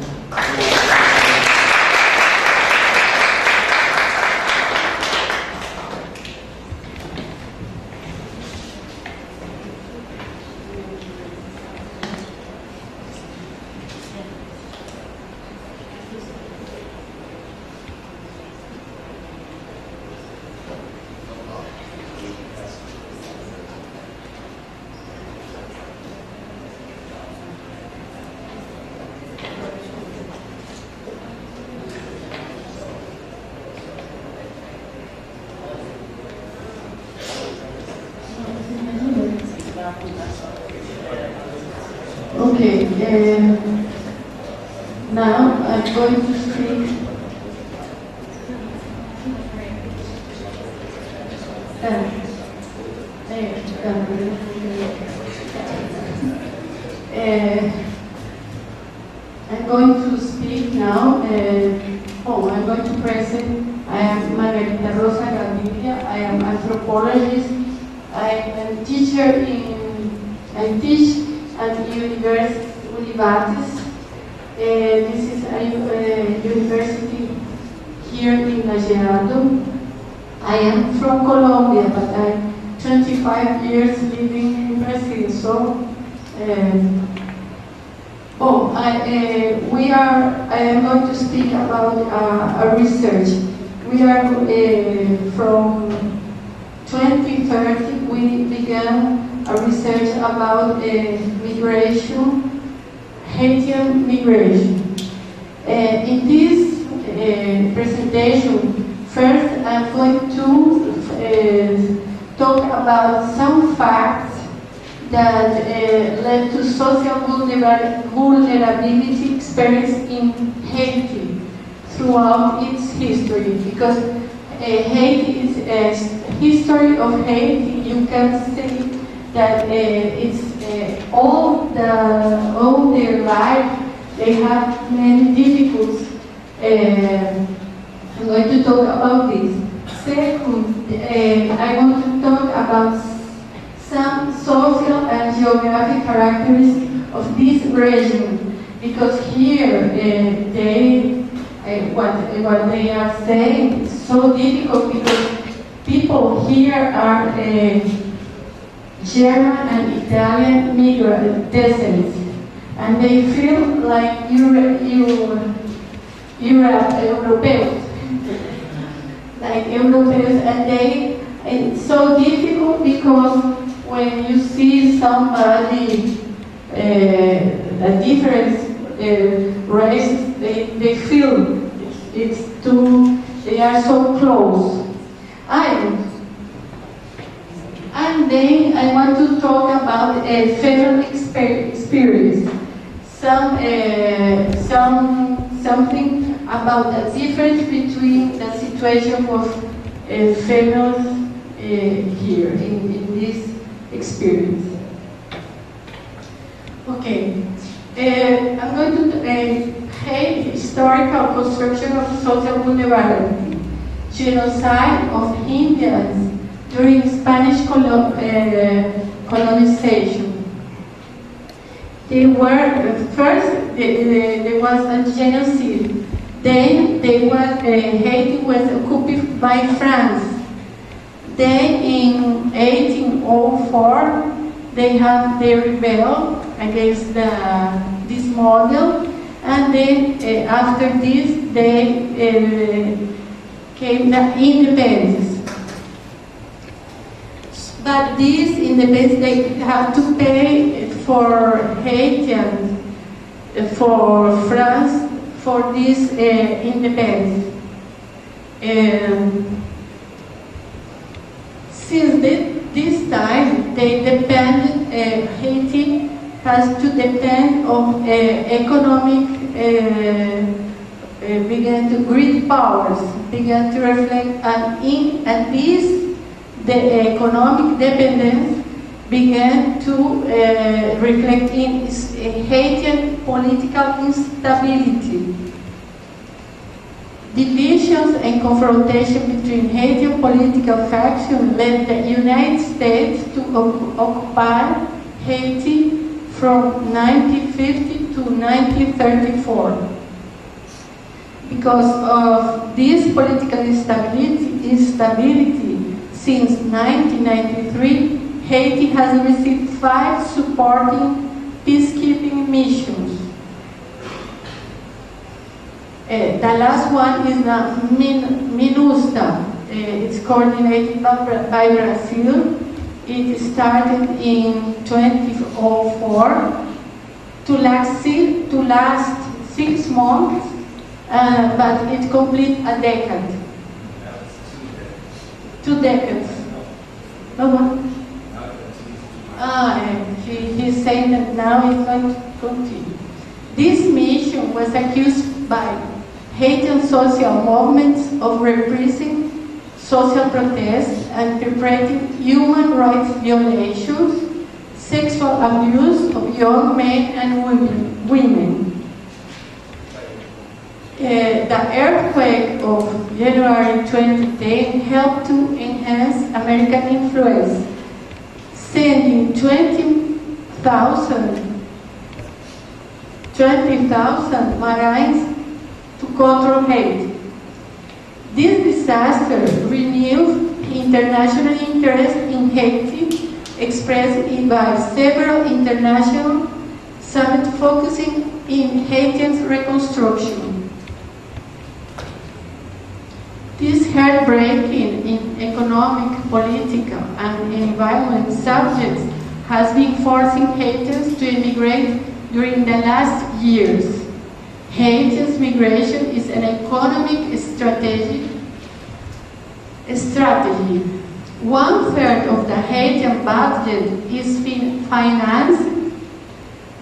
Okay, now I'm going to speak. I'm going to speak now. I'm going to present. I am Margarita Rosa Gaviria. I am anthropologist. I am a teacher I teach at University this is a university here in Lajeado. I am from Colombia, but I'm 25 years living in Brazil. So, I am going to speak about a research. We are from 2030. We began a research about migration, Haitian migration. In this presentation, first I'm going to talk about some facts that led to social vulnerability experience in Haiti throughout its history. Because Haiti is history of Haiti, you can say that it's all their life they have many difficulties. I'm going to talk about this. Second, I want to talk about some social and geographic characteristics of this region, because here what they are saying is so difficult, because people here are German and Italian migrant descendants, and they feel like Europeans, like Europeans, and it's so difficult because when you see somebody a different race, they feel it's too, they are so close. And then I want to talk about a family experience, something about the difference between the situation of females here in this experience. Okay, I'm going to historical construction of social vulnerability, genocide of Indians during Spanish colonization. They were first there was a genocide. Then Haiti was occupied by France. Then in 1804 they rebelled against this model, and then after this they came the independence. But this independence, they have to pay for Haitians, for France, for this independence. Since this time, they depend, Haiti has to depend on economic, began to grid powers, began to reflect, and this, the economic dependence began to reflect in Haitian political instability. Divisions and confrontation between Haitian political factions led the United States to occupy Haiti from 1950 to 1934. Because of this political instability, since 1993, Haiti has received 5 supporting peacekeeping missions. The last one is the MINUSTA. It's coordinated by Brazil. It started in 2004 to last 6 months, but it completes a decade. 2 decades. He's saying that now it's going to continue. This mission was accused by Haitian social movements of repressing social protests and perpetrating human rights violations, sexual abuse of young men and women. The earthquake of January 2010 helped to enhance American influence, sending 20,000 Marines to control Haiti. This disaster renewed international interest in Haiti, expressed by several international summits focusing in Haitian reconstruction. This heartbreaking in economic, political, and environmental subjects has been forcing Haitians to immigrate during the last years. Haiti's migration is an economic strategy. 1/3 of the Haitian budget is financed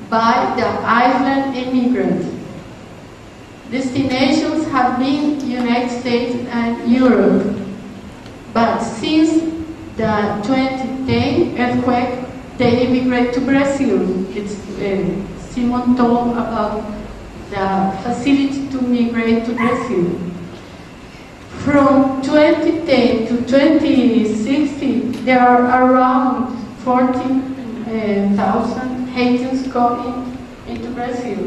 by the island immigrants. Destinations have been United States and Europe, but since the 2010 earthquake, they immigrate to Brazil. It's Simon told about the facility to migrate to Brazil. From 2010 to 2060, there are around 14,000 Haitians going into Brazil.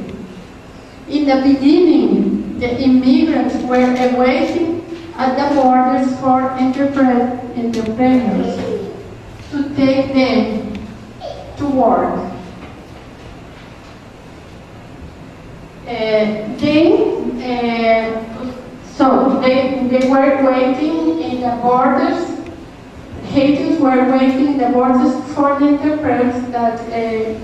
In the beginning, the immigrants were awaiting at the borders for entrepreneurs to take them to work. They were waiting in the borders. Haitians were waiting in the borders for the interpreters that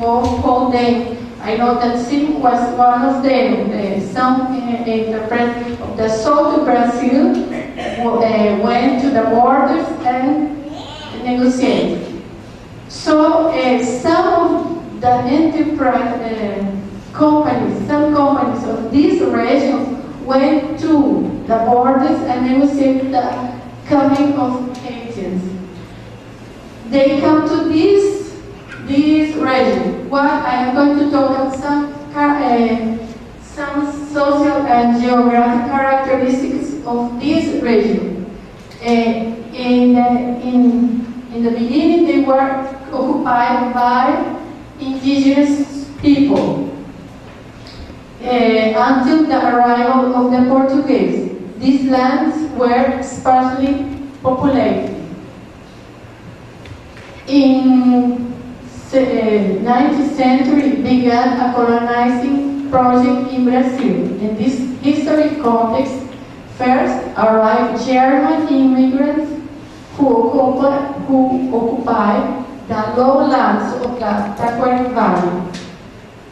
called them. I know that Sim was one of them. Some interpreters of the south of Brazil went to the borders and negotiated. So some of the enterprise some companies of these regions went to the borders and negotiated the coming of Haitians. They come to this region. What I am going to talk about some social and geographic characteristics of this region. In the beginning, they were occupied by indigenous people. Until the arrival of the Portuguese, these lands were sparsely populated. In the 19th century began a colonizing project in Brazil. In this historic context, first arrived German immigrants who occupied the lowlands of the Taquari Valley,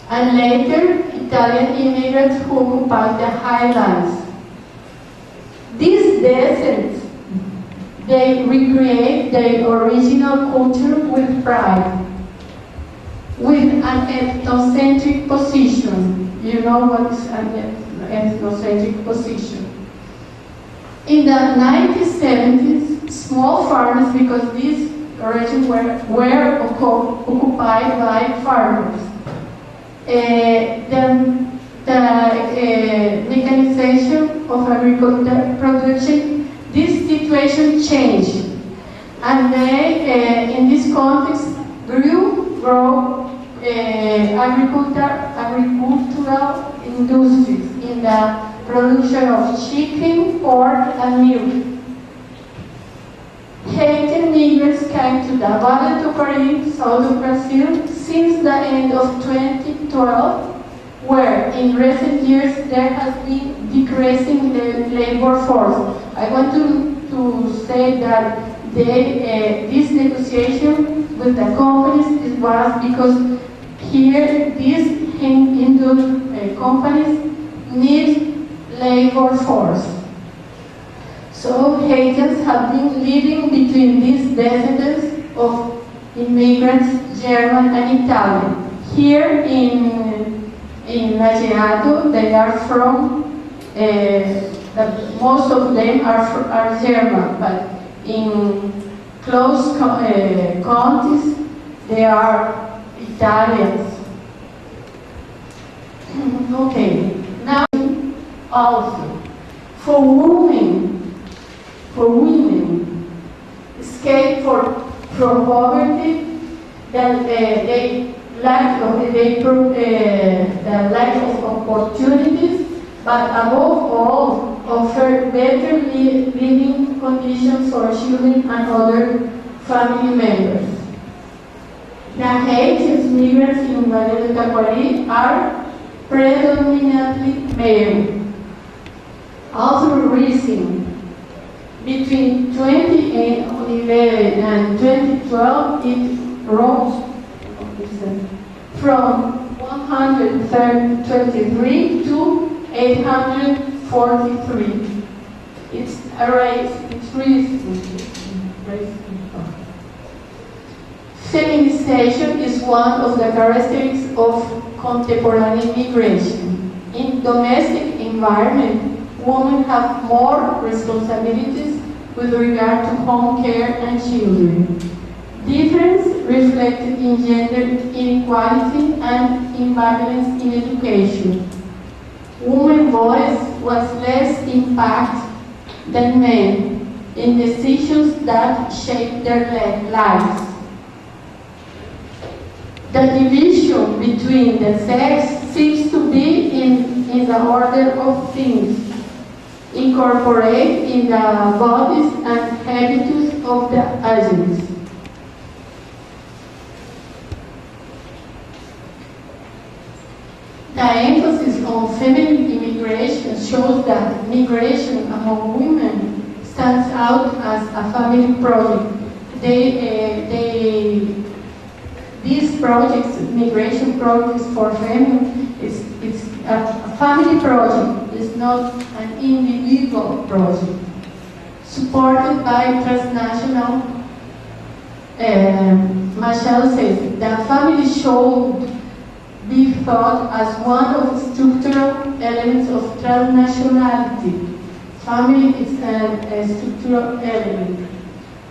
and later Italian immigrants who occupied the highlands. These descendants, they recreate their original culture with pride, with an ethnocentric position. You know what is an ethnocentric position? In the 1970s, small farmers, because these regions were occupied by farmers, the mechanization of agricultural production, this situation changed. And they, in this context, grow agricultural industries in the production of chicken, pork, and milk. Haitian migrants came to the Vale do Taquari, south of Brazil, since the end of 2012, where in recent years there has been decreasing the labor force. I want to say that this negotiation with the companies was because here these companies need labor force. So Haitians have been living between these descendants of immigrants, German and Italian. Here in Lajeado, they are from, most of them are German, but in close counties, they are Italians. Okay, now also, for women, escape from poverty, the lack of opportunities, but above all, offer better living conditions for children and other family members. The Haitian migrants in Vale do Taquari are predominantly male. Also recent, between 2011 and 2012, it rose from 123 to 843. It's a raise, it's recent. Feminization is one of the characteristics of contemporary migration. In domestic environment, women have more responsibilities with regard to home care and children. Difference reflected in gender inequality and imbalance in education. Women's voice was less impacted than men in decisions that shape their lives. The division between the sexes seems to be in the order of things, incorporate in the bodies and habitus of the agents. The emphasis on feminine immigration shows that migration among women stands out as a family project. These projects, migration projects for women, it's a family project. It's not an individual project. Supported by transnational, Machel says, the family should be thought as one of the structural elements of transnationality. Family is a structural element.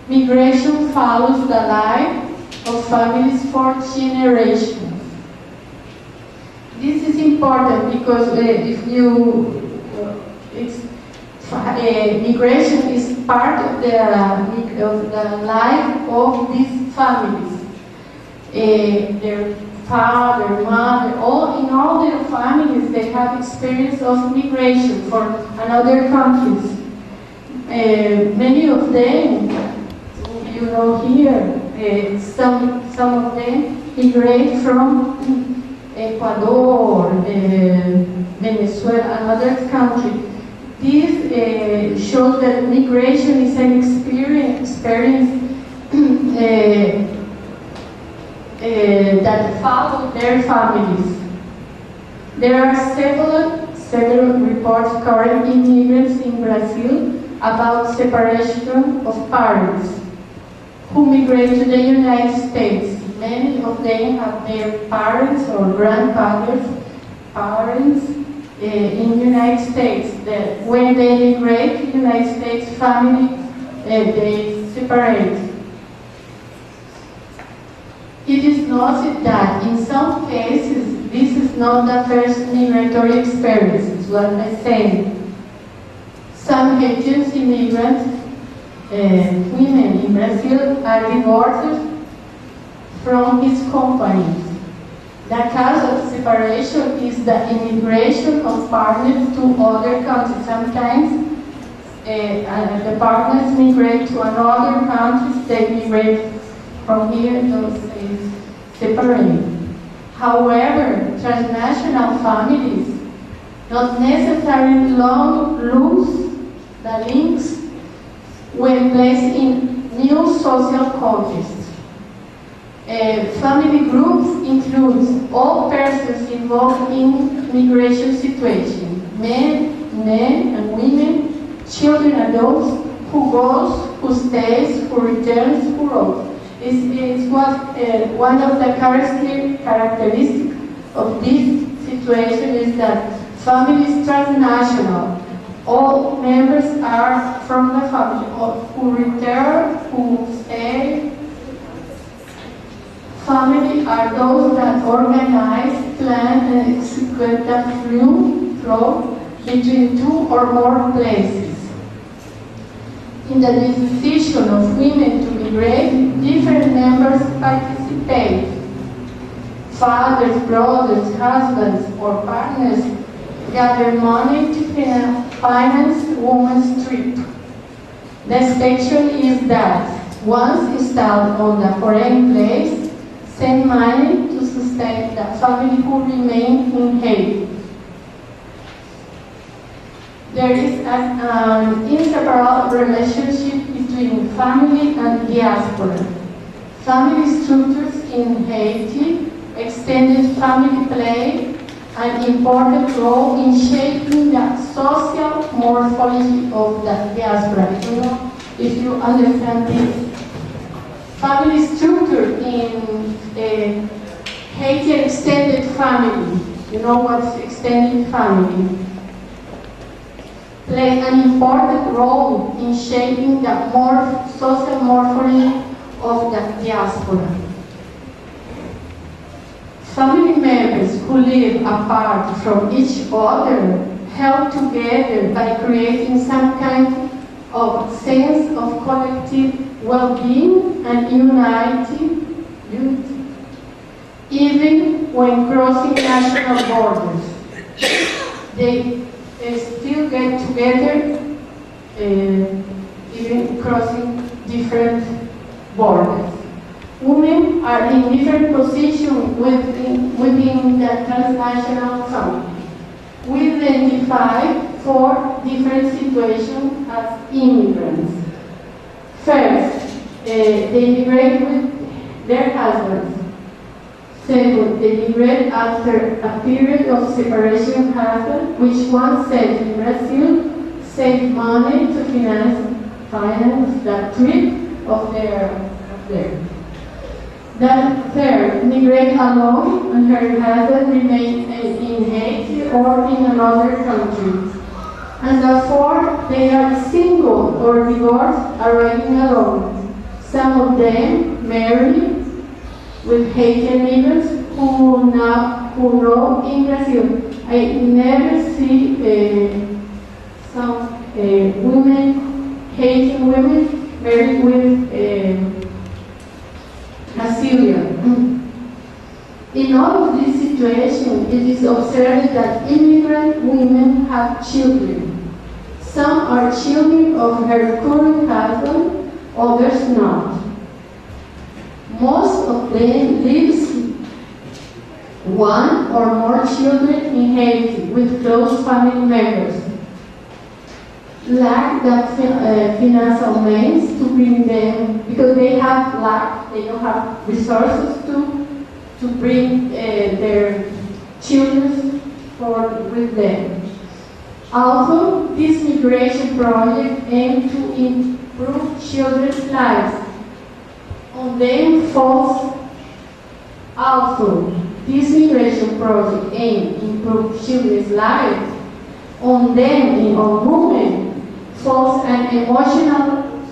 Migration follows the life of families for generations. This is important because migration is part of the life of these families. Their father, mother, in all their families, they have experience of migration for another countries. Many of them, you know here, some of them migrate from Ecuador, Venezuela, and other countries. These shows that migration is an experience that follow their families. There are several reports current immigrants in Brazil about separation of parents who migrate to the United States. Many of them have their parents or grandfathers, parents in the United States. When they migrate to the United States, family, they separate. It is noted that in some cases, this is not the first migratory experience, is what I say. Some Haitian immigrants, women in Brazil, are divorced from his companies. The cause of separation is the immigration of partners to other countries. Sometimes the partners migrate to another countries, they migrate from here, those states separate. However, transnational families not necessarily lose the links when placed in new social contexts. Family groups include all persons involved in migration situations, men and women, children, adults, who goes, who stays, who returns, who roams. It's one of the characteristics of this situation is that family is transnational. All members are from the family, who return, who stay. Family are those that organize, plan, and execute the flow between two or more places. In the decision of women to migrate, different members participate. Fathers, brothers, husbands, or partners gather money to finance women's trip. The expectation is that once installed on the foreign place, send money to sustain the family who remain in Haiti. There is an inseparable relationship between family and diaspora. Family structures in Haiti, extended family play an important role in shaping the social morphology of the diaspora. You know, if you understand this. Family structure in Haitian extended family. You know what's extended family? Play an important role in shaping the social morphology of the diaspora. Family members who live apart from each other help together by creating some kind of sense of collective well-being and unity, even when crossing national borders. They still get together, even crossing different borders. Women are in different positions within the transnational family. We identify 4 different situations as immigrants. First, they immigrate with their husbands. Second, they immigrate after a period of separation husband, which once said in Brazil, saved money to finance the trip of their. The third, immigrate alone and her husband remain in Haiti or in another country. And the fourth, they are single or divorced, arriving alone. Some of them marry with Haitian immigrants who know in Brazil. I never see some women, Haitian women, married with Assyrian. In all of these situations, it is observed that immigrant women have children. Some are children of her current husband, others not. Most of them live one or more children in Haiti with close family members. lack that financial means to bring them, because they have lack, they don't have resources to bring their children with them. Also, this migration project aims to improve children's lives. On them falls also, this migration project aims to improve children's lives. On them, on women, falls an emotional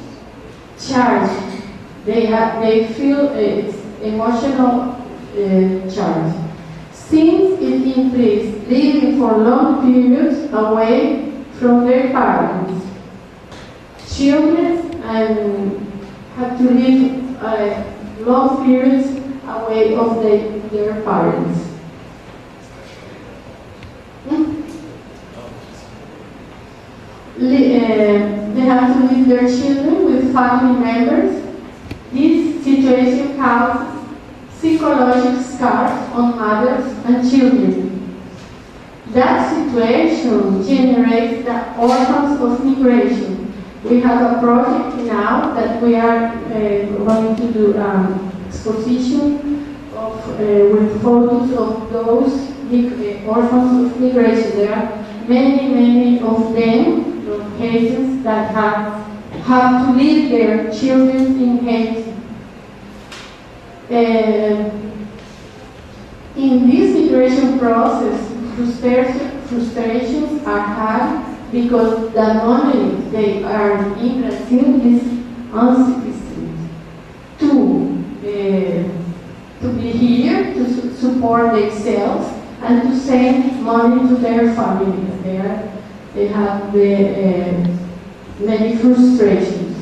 charge. They feel it's emotional charge. Since it implies living for long periods away from their parents, children have to live long periods away of their parents. They have to leave their children with family members. This situation causes psychological scars on mothers and children. That situation generates the orphans of migration. We have a project now that we are going to do exposition with photos of those orphans of migration. There are many of them, cases that have to leave their children in Haiti. In this migration process, frustrations are had because the money they earn in Brazil is insufficient to be here, to support themselves, and to send money to their family. They have many frustrations.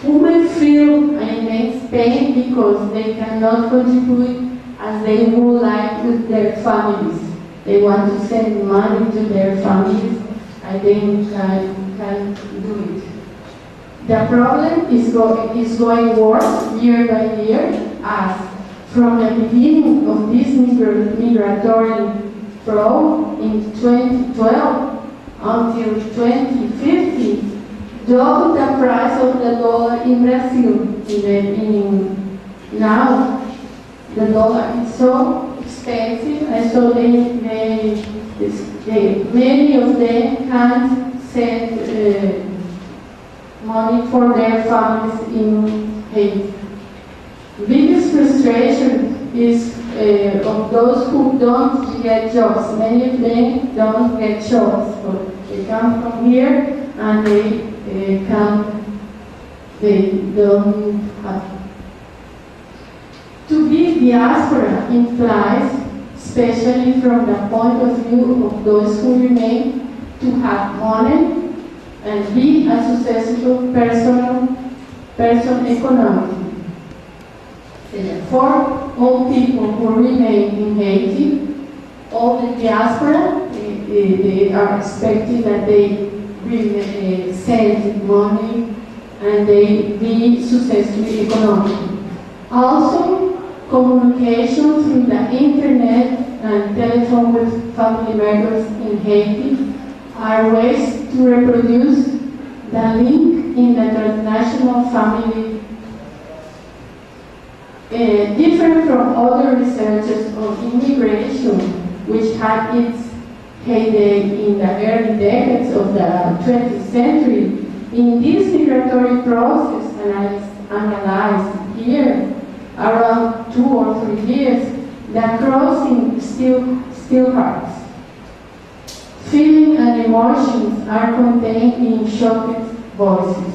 Women feel immense pain because they cannot contribute as they would like with their families. They want to send money to their families and they can't do it. The problem is going worse year by year, as from the beginning of this migratory flow in 2012 until 2050, double the price of the dollar in Brazil. Now, the dollar is so expensive, and so many of them can't send money for their families in Haiti. Biggest frustration is of those who don't get jobs. Many of them don't get jobs. They come from here and they don't have. To be diaspora implies, especially from the point of view of those who remain, to have money and be a successful person economically. Therefore, all people who remain in Haiti, all the diaspora, they are expecting that they send money and they be successful economically. Also, communication through the internet and telephone with family members in Haiti are ways to reproduce the link in the transnational family. Different from other researches on immigration, which had its heyday in the early decades of the 20th century, in this migratory process analyzed here, around 2 or 3 years, the crossing still hurts. Feelings and emotions are contained in shocked voices.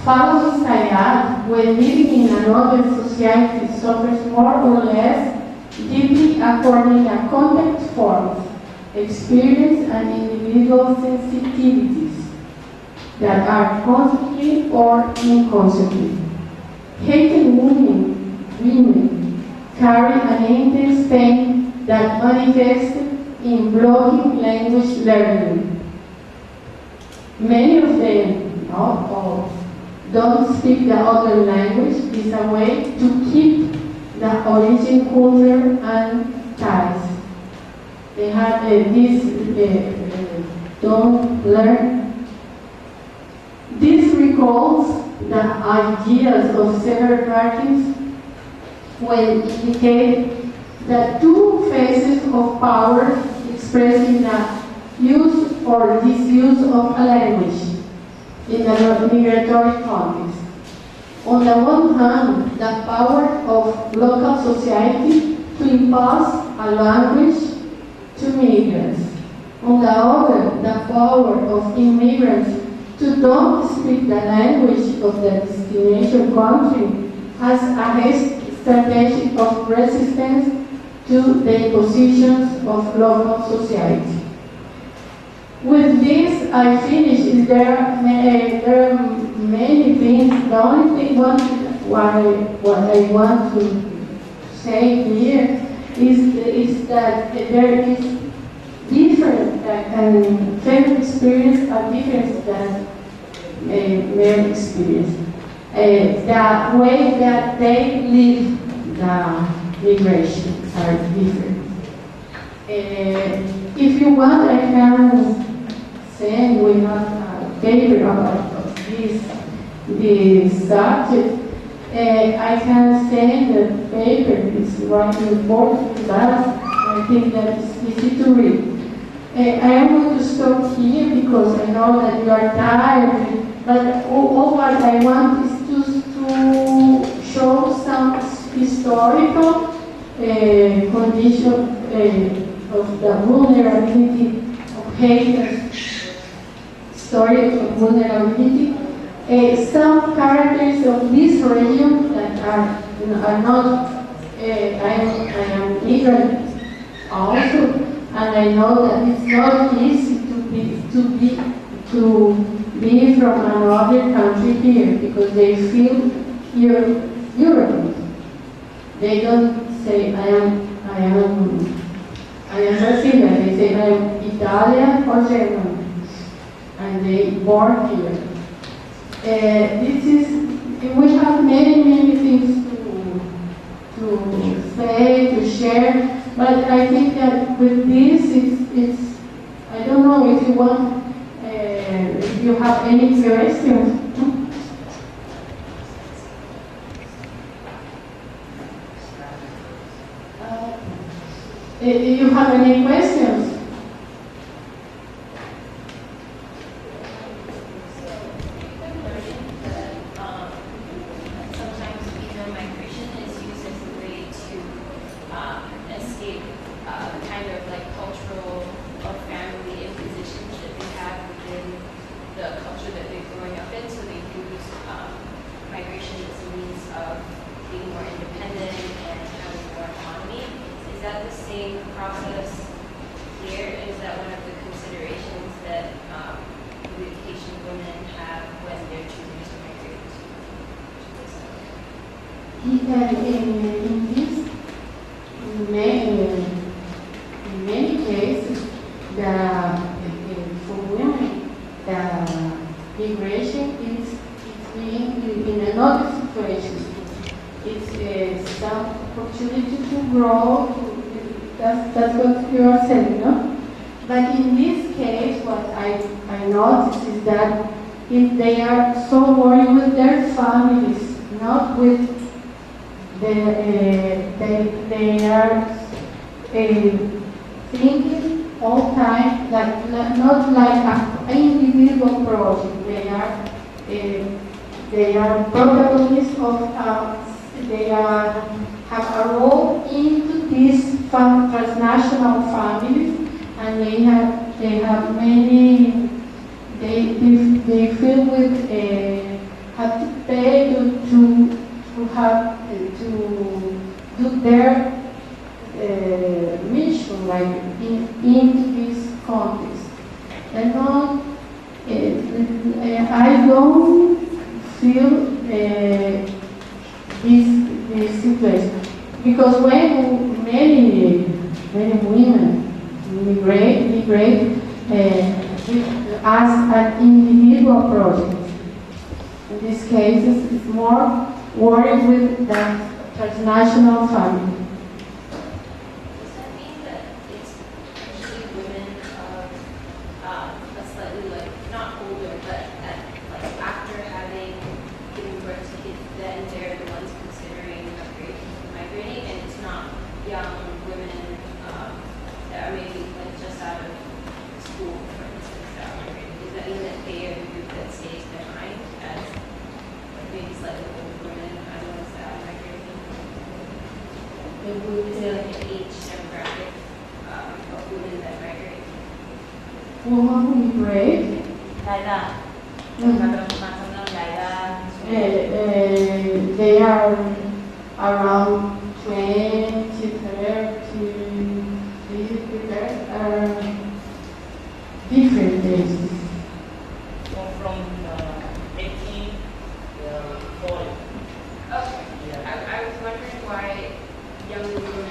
Following Sayad, when living in another society, suffers more or less deeply according to contact forms, experience, and individual sensitivities that are consciously or inconsciously. Haitian women carry an intense pain that manifests in blocking language learning. Many of them, not all, don't speak the other language. Is a way to keep the origin culture and ties. They have this don't learn. This recalls the ideas of several parties when indicate the two phases of power expressed in the use or disuse of a language in a migratory context. On the one hand, the power of local society to impose a language to migrants. On the other, the power of immigrants to not speak the language of the destination country as a strategy of resistance to the impositions of local society. With this, I finish. There are many things. The only thing what I want to say here is that there is different and family experience are different than male experience. The way that they live the migration are different. If you want, I can send. We have a paper about this subject. I can send the paper. It's writing in Portuguese, but I think that it's easy to read. I am going to stop here because I know that you are tired, but all what I want is to show some historical condition of the vulnerability of haters, story of vulnerability. Some characters of this region that are not, I am immigrant also, and I know that it's not easy to be from another country here because they feel European. They don't say I am Brazilian. They say I am Italian or German, and they born here. We have many things to say, to share, but I think that with this, it's I don't know if you want, if you have any questions. If you have any questions? Sometimes visa migration is used as a way to escape the kind of like cultural or family impositions that they have within the culture that they're growing up in. So they use migration as a means of being more independent and having more autonomy. Is that the same process here? Is that one of the considerations that Haitian women have when they're choosing to migrate In this, in many cases, for women, the migration is being in another situation. It's some opportunity to grow. That's what you are saying, no? But in this case, what I noticed is that if they are so worried with their families, not with they are thinking all time not like an individual project. They are protagonists of. They have a role into these transnational families, and they have many. They feel with have to pay to do their mission, like into this context. And not, I don't feel this situation because when many women migrate as an individual project. In these cases, it's more worried with the transnational family. Does that mean that it's usually women of woman who immigrate. La edad. Mhm. Más o menos la edad. They are around 20, 30, different ages. From 18 to 40. Okay. I was wondering why young women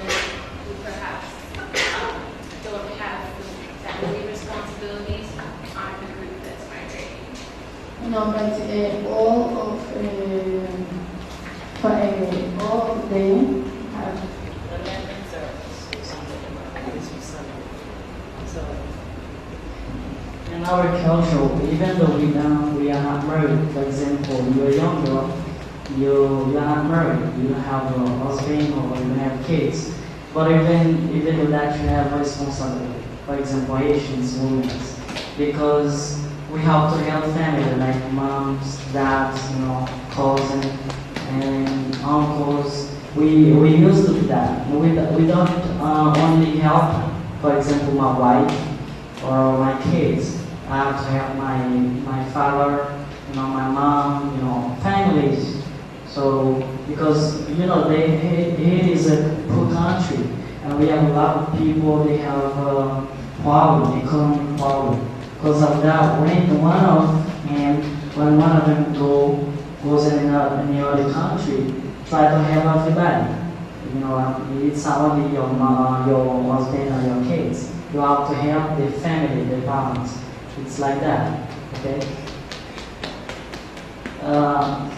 who perhaps don't have family responsibilities aren't the group that's migrating. No, but all of them have. In our culture, even though we are not married, for example, you are younger, you are not married, you have a husband or you have kids, but even with that you have responsibility. For example, Asians, women, because we have to help family like moms, dads, cousins, and uncles. We used to do that. We don't only help, for example, my wife or my kids. I have to help my father, my mom, families. So because it is a poor country, and we have a lot of people. They have economic problem. Because of that, when one of them goes in another country, try to help everybody. It's not only your husband or your kids. You have to help the family, the parents. It's like that, okay? I'm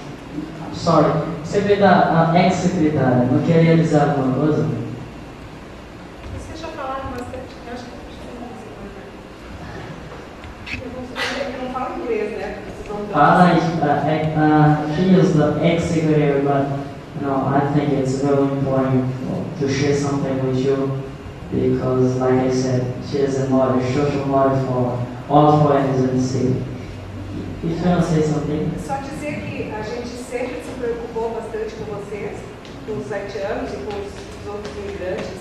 sorry. Ex-secretária, não quer realizar alguma coisa? Deixa eu falar bastante, eu acho que eu não falo inglês, né? She is the ex-secretary, but I think it's very important to share something with you because, like I said, she is a model, social model for all foreigners in the city. If you want to say something? Só dizer que a gente sempre se preocupou bastante com vocês, com os haitianos e com os outros imigrantes,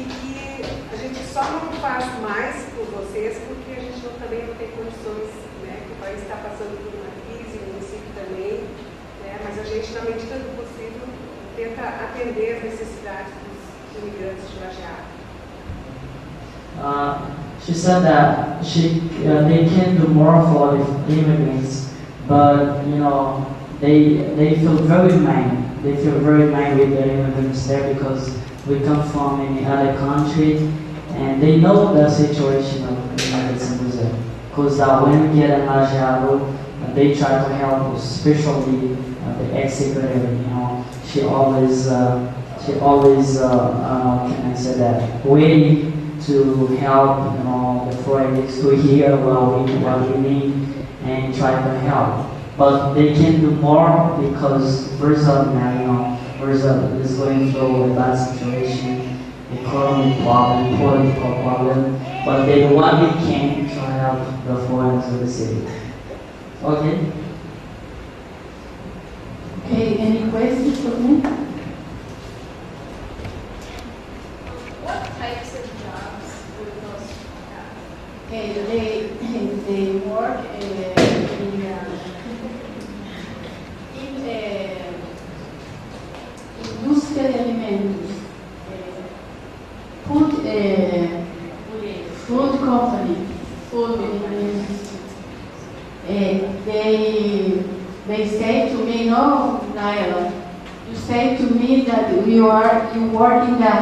e que a gente só não faz mais por vocês porque a gente também não tem condições, né? Que o país está passando por uma crise, o município também, né? Mas a gente, na medida do possível, tenta atender as necessidades dos imigrantes de Lajeado. She said that they can do more for the immigrants, but they feel very mad. They feel very mad with the immigrants there because we come from any other country, and they know the situation of immigrants in Brazil. Because when we get in Lajeado, they try to help, especially the ex-secretary. She always can I say that, way to help the foreigners to hear what we need and try to help. But they can do more because Brazil now, Brazil is going through a bad situation, economic problem, political problem. But they do what they can to help the foreigners of the city. Okay. Okay, any questions for me? What types of jobs would those have? Okay, they work in indústria de alimentos, food company, food they say to me, no, Naila, you say to me that you work in the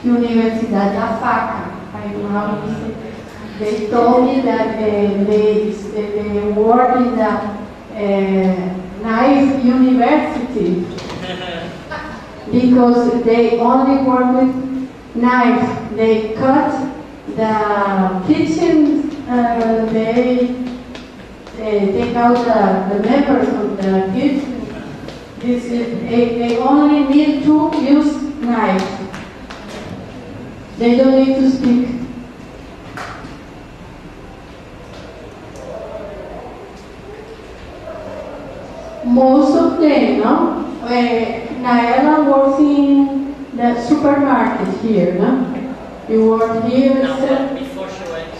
Universidade da Faca. I don't know how to say. They told me that they work in the knife university because they only work with knife. They cut the kitchen, they take out the members of the kitchen. They only need to use knife. They don't need to speak. Most of them, no? Naela works in the supermarket here, no? You work here? No, before she went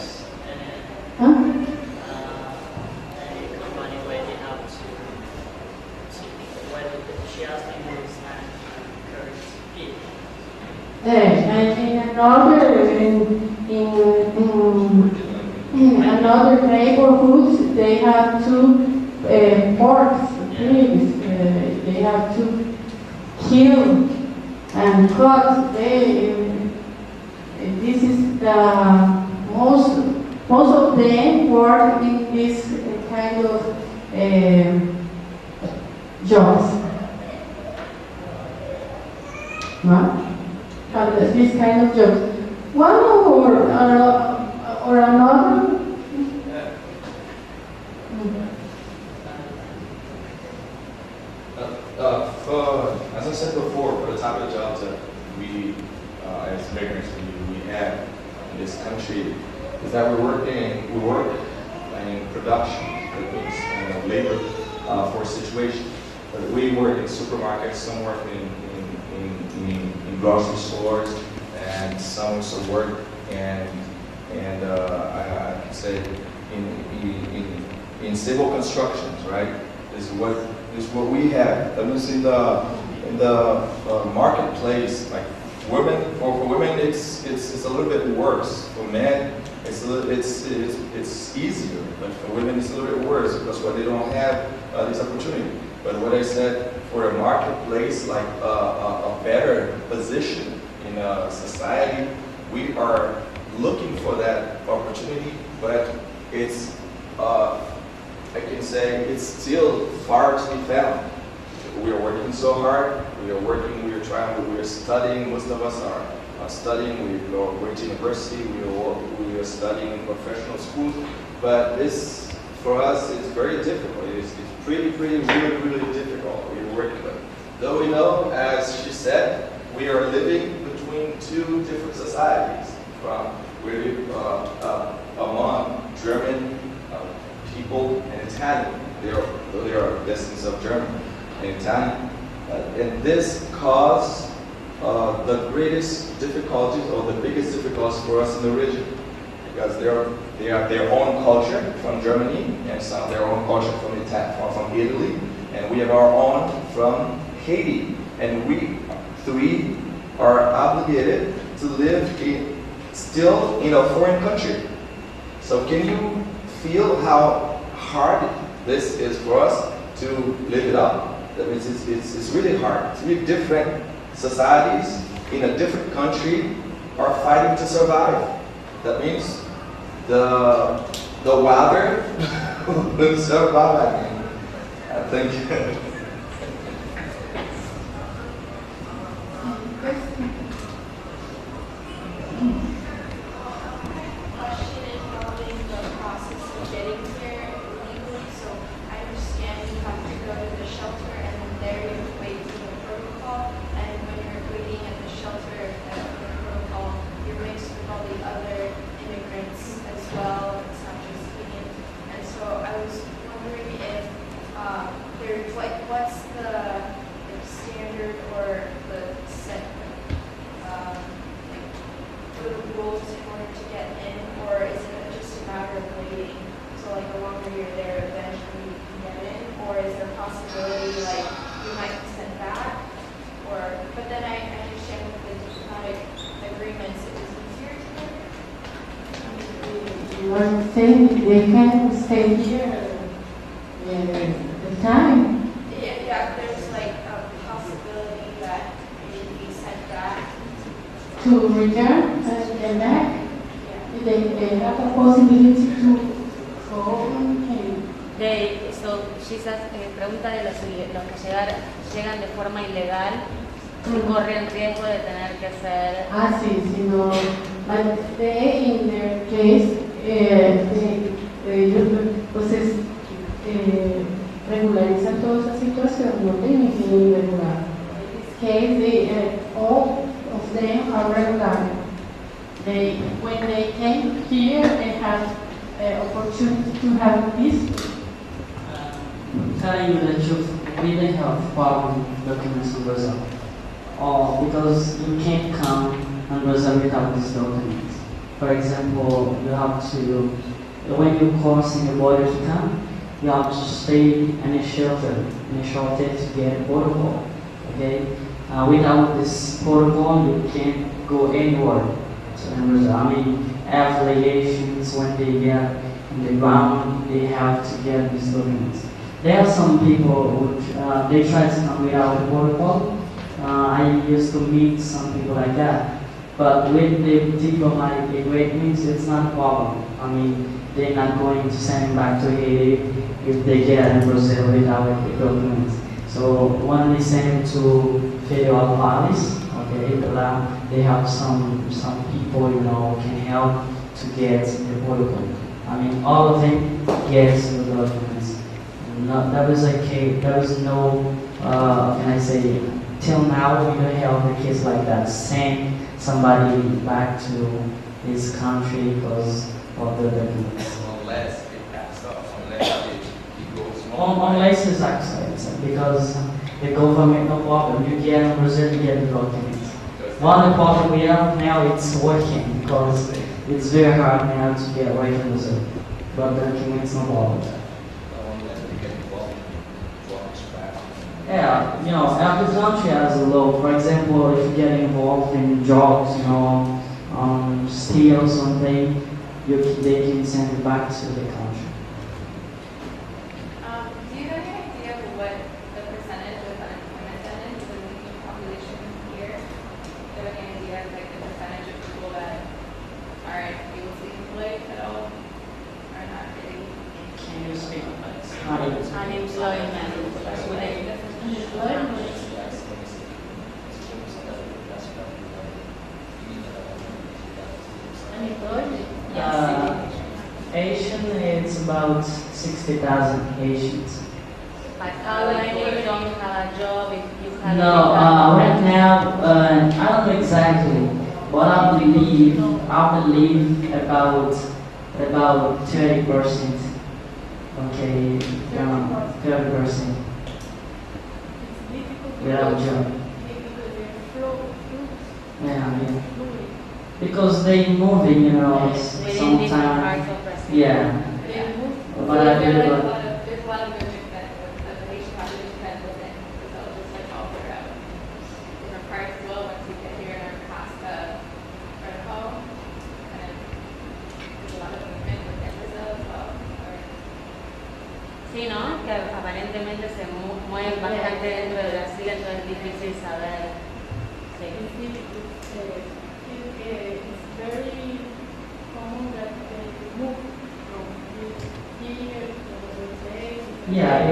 another in another neighborhoods, they have two porks, pigs. They have to kill and cut. This is the most of them work in this kind of jobs. This kind of jobs. One or another. As I said before, for the type of jobs that we, as migrants, we have in this country, is that we work in production, that means labor for a situation. But we work in supermarkets, some work in grocery stores, and some also work I can say in civil constructions, right? This is what we have. That means in the marketplace, like women, for women it's a little bit worse. For men it's easier, but for women it's a little bit worse because they don't have this opportunity. But what I said, for a marketplace, like a better position in a society, we are looking for that opportunity, but it's I can say it's still far to be found. We are working so hard. We are studying. Most of us are studying. We go to university. We are studying in professional schools. But this, for us, is very difficult. It's really difficult. We're working with. Though we know, as she said, we are living between two different societies. We live among German people and Italian. They are descendants of German and Italian. And this caused the greatest difficulties or the biggest difficulties for us in the region. Because they have their own culture from Germany and some of their own culture from Italy. And we have our own from Haiti. And we three are obligated to live still in a foreign country. So can you feel how hard this is for us to live it up? That means it's really hard. It's really different societies in a different country are fighting to survive. That means the wilder will survive. I think. They can stay here the time. Yeah, there's like a possibility that they should be sent back. To return and get back. Yeah. They have a possibility to go and So, pregunta de los que llegan de forma ilegal, corren riesgo de tener que ser... sí, no. But they, in their case, ellos regularizan toda esa situación, no tienen que ir irregular. In this case, all of them are regular. When they came here, they had opportunity to have this. Telling you the truth, we didn't have problem documents in Brazil. Because you can't come in Brazil without these documents. For example, you have to, when you cross in the border to come, you have to stay in a shelter to get protocol. Okay? Without this protocol, you can't go anywhere. I mean, affiliations, when they get in the ground, they have to get these documents. There are some people who they try to come without the protocol. I used to meet some people like that. But with the diplomatic agreements, it's not a problem. I mean, they're not going to send him back to Haiti if they get in Brazil without the documents. So when they send him to federal police, okay, they have some people, you know, can help to get the protocol. I mean, all of them get the documents. No, that was a case. There was no, can I say, till now we don't have a case like that. Send somebody back to his country because of the documents. Unless it backs up, unless it goes Unless it's accident, because the government, no problem. You get in Brazil, you get the documents. One problem we have now, it's working because it's very hard now to get away from Brazil. But the documents, no problem. Yeah, you know, every country has a law. For example, if you get involved in drugs, you know, steal something, they can send it back to the country. Do you have any idea of what the percentage of unemployment is in the population here? Do you have any idea of like the percentage of people that aren't able to be employed at all? Or not really? Can you speak? Unemployment. Asian, it's about 60,000 Asians. But how many don't have a job if you have No, right now, I don't know exactly, but I believe about 30%. Okay, 30%. Without a job. Yeah. Because they moving, you know, within different sometimes. parts of Brazil? Yeah. But I believe There's a lot of movement that the Haitian population that live in Brazil, just like all throughout different parts as well. Once you get here in our Costa protocol, and there's a lot of movement within Brazil as well. Sí, ¿no? Que aparentemente se mueven bastante dentro de Brasil, entonces es difícil saber. Sí. It's very common that they move from here to the USA. Yeah,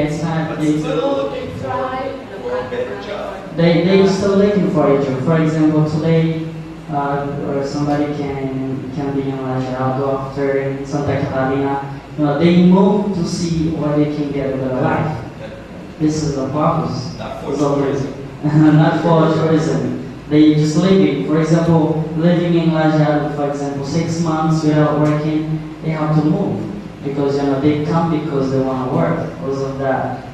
it's not. But still looking for a better job. They still looking for a job. For example, today, or somebody can be in Lajeado after in Santa Catarina. You know, they move to see what they can get in their life. This is the purpose. Not for tourism. Not for tourism. They just living. For example, living in Lajeado, for example, 6 months without working, they have to move because you know they come because they want to work. Because of that,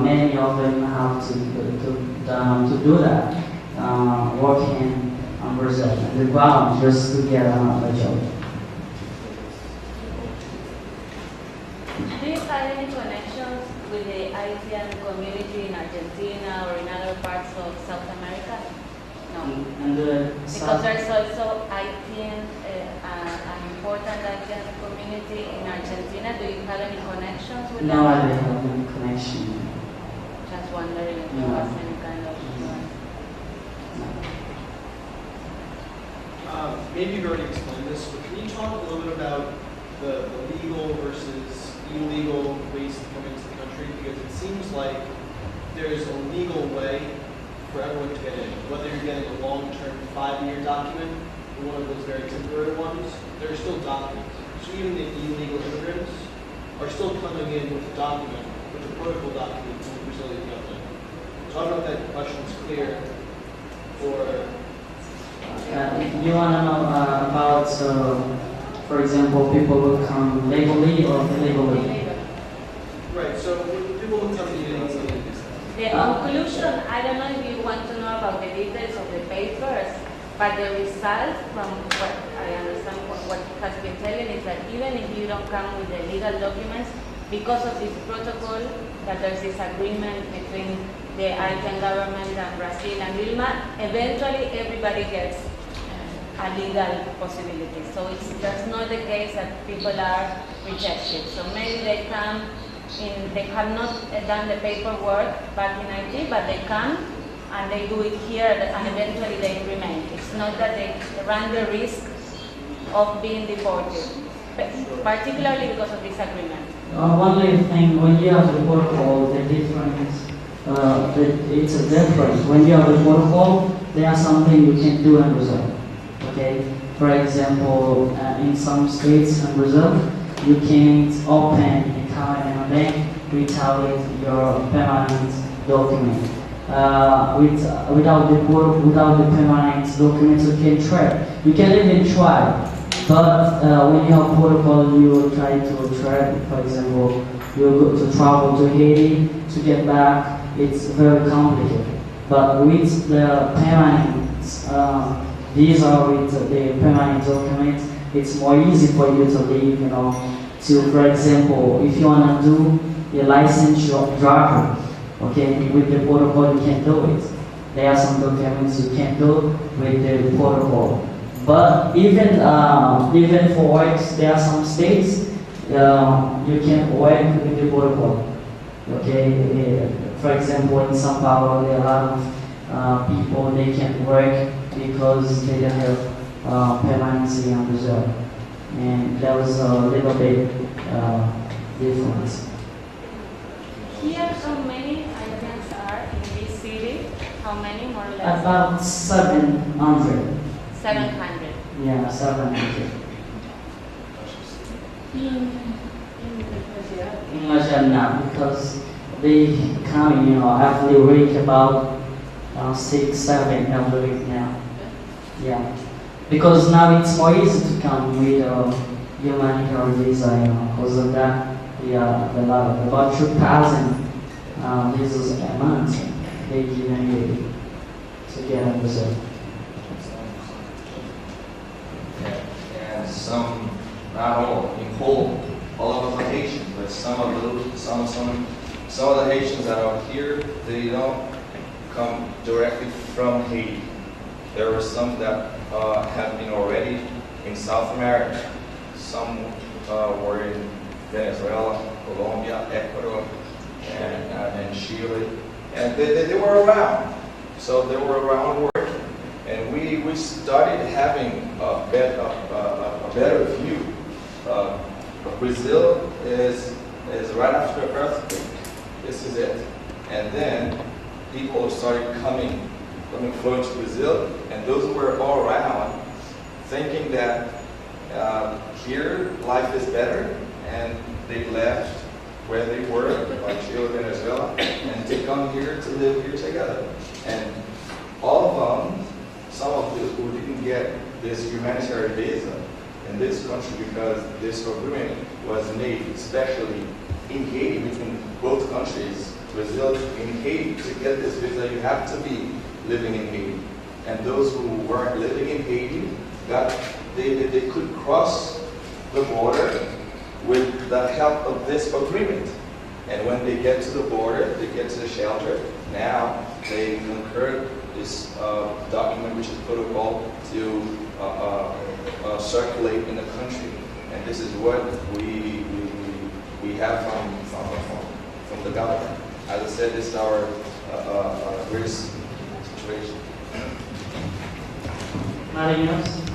many of them have to do that, working in Brazil and the ground just to get a job. Do you have any connections with the Haitian community in Argentina or in other parts of South America? No. And Because there's also Haitian, an important Haitian community in Argentina. Do you have any connections with no, them? I don't have any connection. Just wondering if there No. was any kind of. Maybe you've already explained this, but can you talk a little bit about the legal versus illegal ways to come into the country? Because it seems like there's a legal way for everyone to get in. Whether you're getting a long-term 5-year document or one of those very temporary ones, there are still documents. So even the illegal immigrants are still coming in with a document, with a protocol document from the Brazilian government. So I don't know if that question's clear or... You want to know about, for example, people who come legally or illegally? Right, so when people who come illegally, The conclusion, I don't know if you want to know about the details of the papers, but the result from what I understand what has been telling is that even if you don't come with the legal documents, because of this protocol, that there's this agreement between the Haitian government and Brazil and Dilma, eventually everybody gets a legal possibility. So that's not the case that people are rejected. So maybe they come they have not done the paperwork back in IT, but they come and they do it here and eventually they remain. It's not that they run the risk of being deported, particularly because of this agreement. Only thing, when you have the protocol, the difference, it's a difference. When you have the protocol, there are something you can do in Brazil. Okay, for example, in some states in Brazil, you can't open an account in a bank without your permanent document. Without the permanent document, you can try. You can even try, but when you have protocol, you try to try. For example, you go to travel to Haiti to get back. It's very complicated. But with the permanent visa, with the permanent document, it's more easy for you to leave. To, for example, if you wanna do a licensed driver. Okay, with the protocol you can do it. There are some documents you can do with the protocol. But even for works, there are some states you can work with the protocol. Okay, for example, in São Paulo, there are a lot of people they can work because they don't have permanency in Brazil, and there was a little bit difference. Here, how many Italians are in this city? How many, more or less? About 700. 700. Yeah, 700. In Lajeado, because they come, every week about 6, 7 every week now. Yeah, because now it's more easy to come with humanitarian visa, because of that. Yeah, about 2,000 visas a month they give you to get a visa. And some, not all, in whole, all of us are Haitians, but some of the Haitians that are here, they don't come directly from Haiti. There are some that have been already in South America. Some were in Venezuela, Colombia, Ecuador, and Chile, and they were around. So they were around working, and we started having a better view. Brazil is right after the earthquake. This is it, and then people started flowing to Brazil, and those who were all around, thinking that here life is better. And they left where they were, like Chile, Venezuela, and they come here to live here together. And all of them, some of those who didn't get this humanitarian visa in this country because this agreement was made, especially in Haiti, between both countries, Brazil and Haiti. To get this visa, you have to be living in Haiti. And those who weren't living in Haiti, they could cross the border with the help of this agreement. And when they get to the border, they get to the shelter, now they concur this document, which is protocol, to circulate in the country. And this is what we have from the government. As I said, this is our greatest situation. Marinos?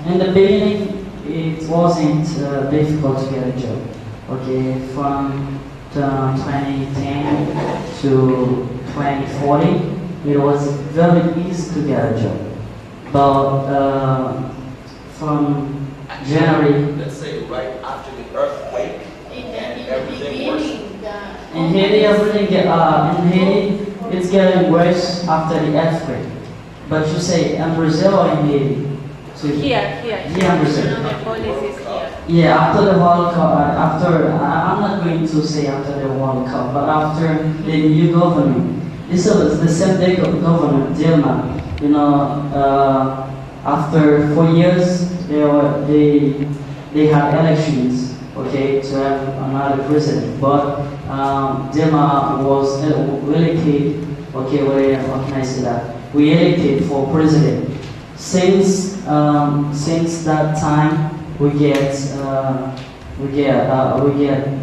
In the beginning, it wasn't difficult to get a job. Okay, from 2010 to 2040, it was very easy to get a job. But from January, let's say right after the earthquake, and everything worsened. In Haiti, it's getting worse after the earthquake. But you say in Brazil or in Haiti? So Here. Here in Brazil. The policies here. Yeah, after the World Cup, I'm not going to say after the World Cup, but after the new government. This was the same day government, Dilma. You know, after 4 years, they had elections, okay, to have another president. But Dilma was elected, okay, how can I say that? We elected for president. Since that time, we get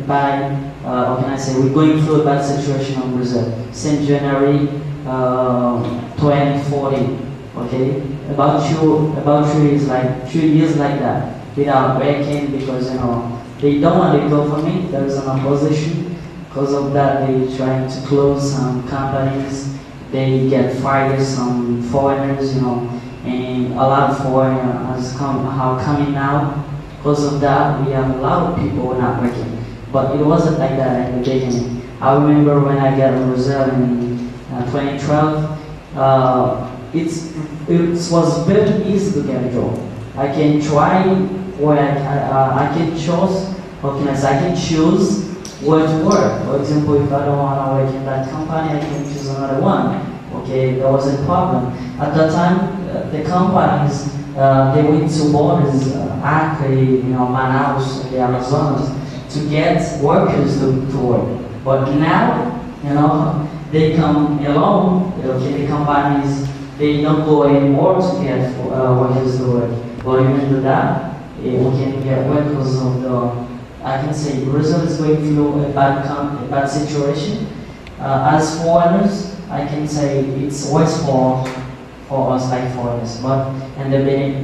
bad. How can I say? We're going through a bad situation in Brazil since January 2014. Okay, about 2 years like 2 years like that without breaking, because they don't want to go for me. There is an opposition. Because of that, they trying to close some companies. They get fired some foreigners, and a lot of foreigners coming now. Because of that, we have a lot of people not working. But it wasn't like that in the beginning. I remember when I got in Brazil in 2012, it was very easy to get a job. I can try where I can choose. I can choose where to work. For example, if I don't want to work in that company, I can choose another one. Okay, that wasn't a problem. At that time, the companies they went to borders, Acre, Manaus, the Amazonas, to get workers to work. But now, they come alone. Okay, the companies, they don't go anymore to get workers to work. But even with that, we can get workers of the. I can say Brazil is going through a bad situation. As foreigners, I can say it's worse for us like foreigners. But in the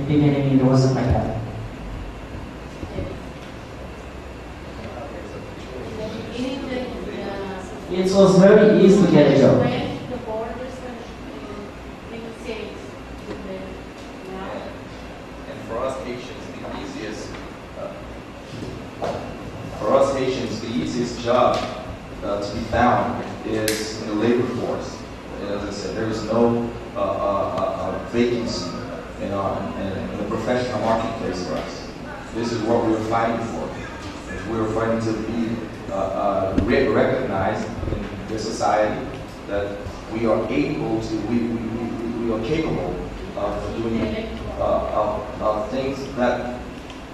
beginning, it wasn't like that. It was very easy to get a job. The borders in cities. And for us Haitians, the easiest job to be found is in the labor force. And as I said, there is no vacancy in the professional marketplace for us. This is what we were fighting for. We were fighting to be recognized in the society, that we are able to, we are capable of doing of things that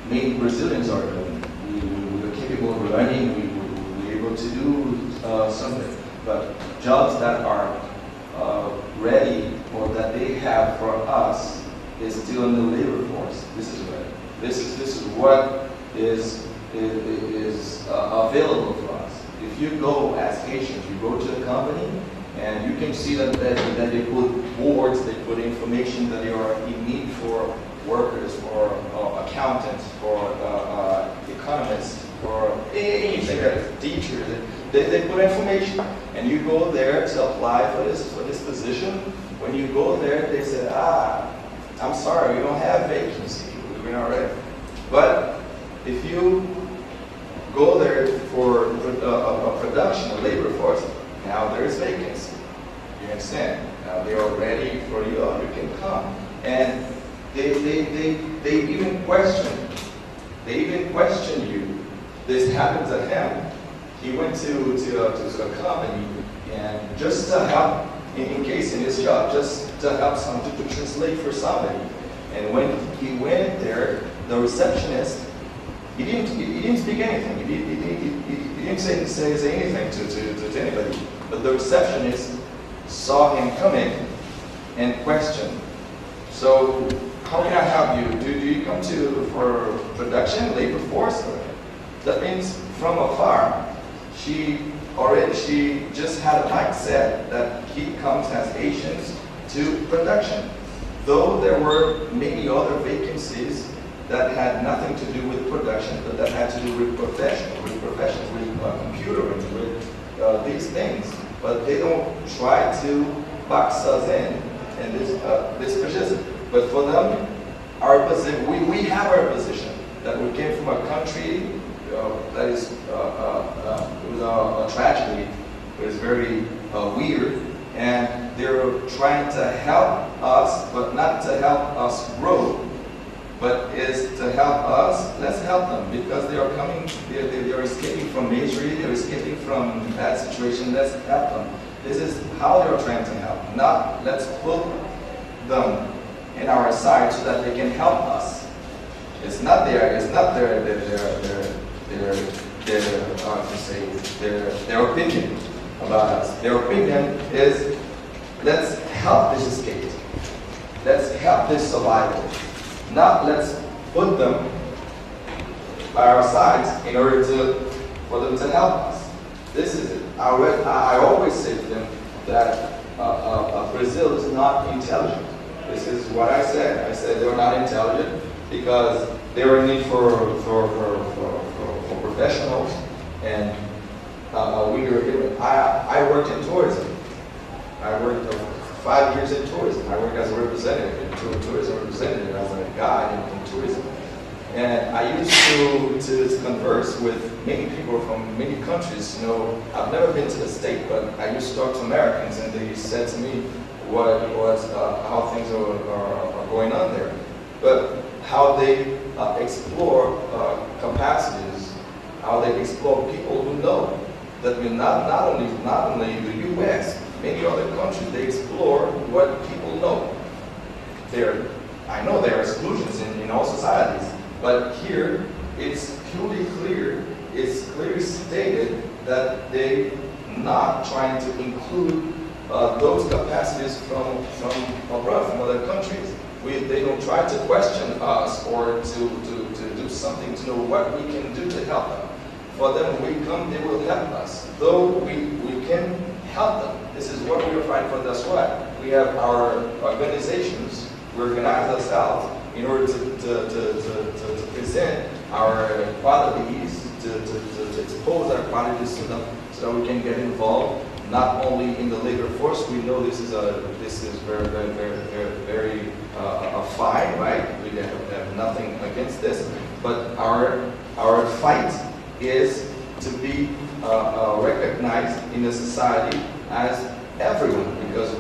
many Brazilians are doing. We are capable of learning, we are able to do something. But jobs that are ready or that they have for us is still in the labor force. This is what is available for us. If you go as Haitians, you go to a company and you can see that they put boards, they put information that they are in need for workers, for accountants, for economists, for anything, teachers. They put information, and you go there to apply for this position. When you go there, they say, I'm sorry, we don't have vacancy. We're not ready. But if you go there for a production, a labor force, now there is vacancy. You understand? Now they are ready for you. You can come, and they even question. They even question you. This happened to him. He went to a company, and just to help, in case in his job, just to help to translate for somebody. And when he went there, the receptionist, he didn't speak anything. He didn't say anything to anybody. But the receptionist saw him coming and questioned. So, how can I help you? Do you come for production, labor force? That means from afar. She just had a mindset that he comes as Asians to production. Though there were many other vacancies that had nothing to do with production, but that had to do with professions, with computer, and with these things. But they don't try to box us in this position. But for them, our position, we have our position, that we came from a country that is it was a tragedy, but it's very weird, and they're trying to help us, but not to help us grow, but is to help us. Let's help them because they are coming, they're escaping from misery, they're escaping from bad situation. Let's help them. This is how they're trying to help. Not let's put them in our side so that they can help us. It's not their opinion about us. Their opinion is let's help this escape. Let's help this survival. Not let's put them by our sides in order for them to help us. This is it. I always say to them that Brazil is not intelligent. This is what I said. I said they're not intelligent because they are in need for professionals, and I worked in tourism. I worked 5 years in tourism. I worked as a representative, tourism representative, as a guide in tourism. And I used to converse with many people from many countries. You know, I've never been to the States, but I used to talk to Americans, and they said to me how things are going on there. But how they explore capacities, how they explore people who know that we're not only the U.S., many other countries, they explore what people know. I know there are exclusions in all societies, but here it's purely clear, it's clearly stated that they're not trying to include those capacities from abroad, from other countries. They don't try to question us or to do something to know what we can do to help them. For them, when we come, they will help us. Though we can help them. This is what we are fighting for. That's why we have our organizations. We organize ourselves in order to present our qualities, to expose our qualities to them, so that we can get involved. Not only in the labor force, we know this is very fine, right? We have nothing against this, but our fight is to be recognized in the society as everyone, because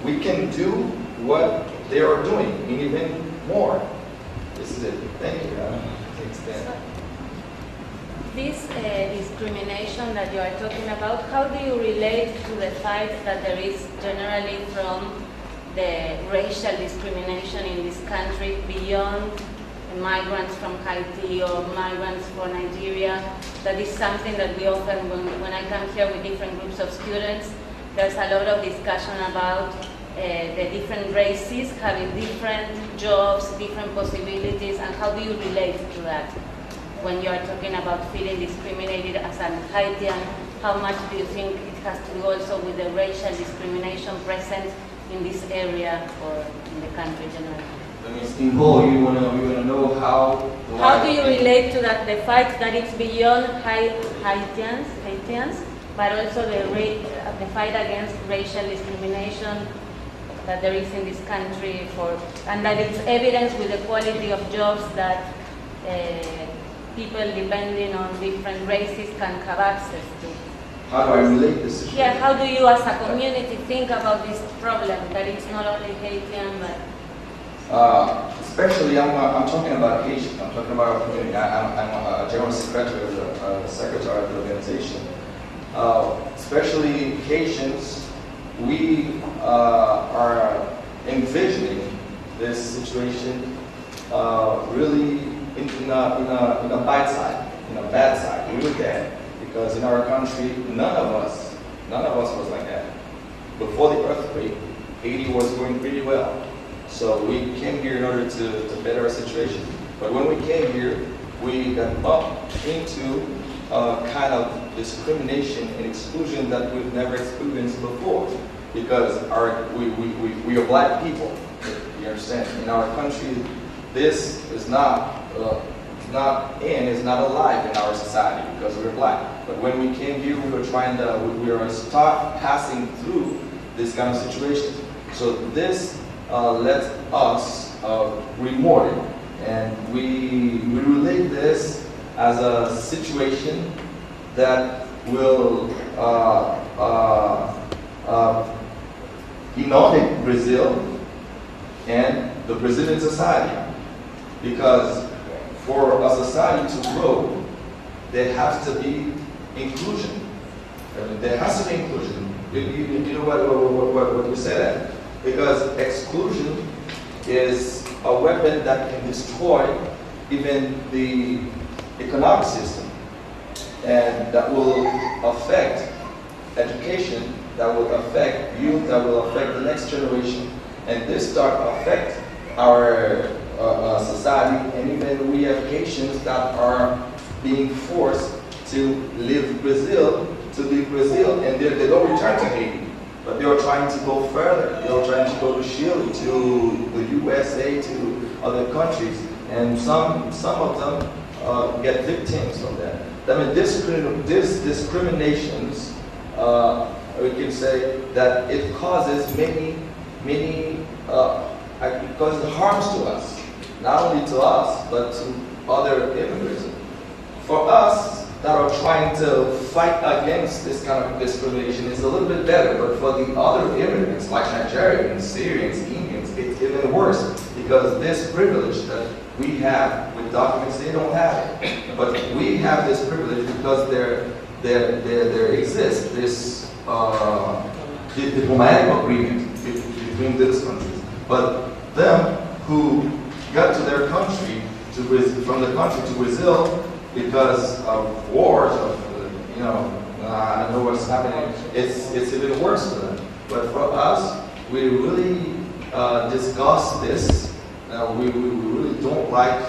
we can do what they are doing, and even more. This is it. Thank you. This discrimination that you are talking about, how do you relate to the fact that there is generally from the racial discrimination in this country beyond migrants from Haiti or migrants from Nigeria? That is something that we often, when I come here with different groups of students, there's a lot of discussion about the different races having different jobs, different possibilities, and how do you relate to that? When you are talking about feeling discriminated as an Haitian, how much do you think it has to do also with the racial discrimination present in this area or in the country generally? In whole, you want to know how do you relate to that, the fact that it's beyond Haitians, but also the fight against racial discrimination that there is in this country, and that it's evidence with the quality of jobs that people depending on different races can have access to. How do I relate this issue? Yeah, how do you as a community think about this problem, that it's not only Haitian, but... especially, I'm talking about Haitian, I'm talking about our community. I'm a general secretary of the secretary of the organization. Especially Haitians, we are envisioning this situation really in a bad side. We look at it because in our country, none of us was like that. Before the earthquake, Haiti was going pretty well. So we came here in order to better our situation. But when we came here, we got bumped into kind of discrimination and exclusion that we've never experienced before. Because we are black people. You understand? In our country, this is not alive in our society because we're black. But when we came here, we were start passing through this kind of situation. So this let us remort it, and we relate this as a situation that will He knows Brazil and the Brazilian society. Because for a society to grow, there has to be inclusion. I mean, there has to be inclusion. You know what you said? Because exclusion is a weapon that can destroy even the economic system, and that will affect education, that will affect youth, that will affect the next generation, and this start affect our society, and even we have Haitians that are being forced to leave Brazil, and they don't return to Haiti. But they are trying to go further. They are trying to go to Chile, to the USA, to other countries, and some of them get victims of that. I mean, this discriminations, we can say that it causes many, it causes harms to us, not only to us, but to other immigrants. For us that are trying to fight against this kind of discrimination is a little bit better, but for the other immigrants like Nigerians, Syrians, Indians, it's even worse, because this privilege that we have with documents, they don't have it. But we have this privilege because there exists this diplomatic agreement between these countries. But them who got to their country, from the country to Brazil, because of wars, I don't know what's happening, it's even worse for them. But for us, we really discuss this. We really don't like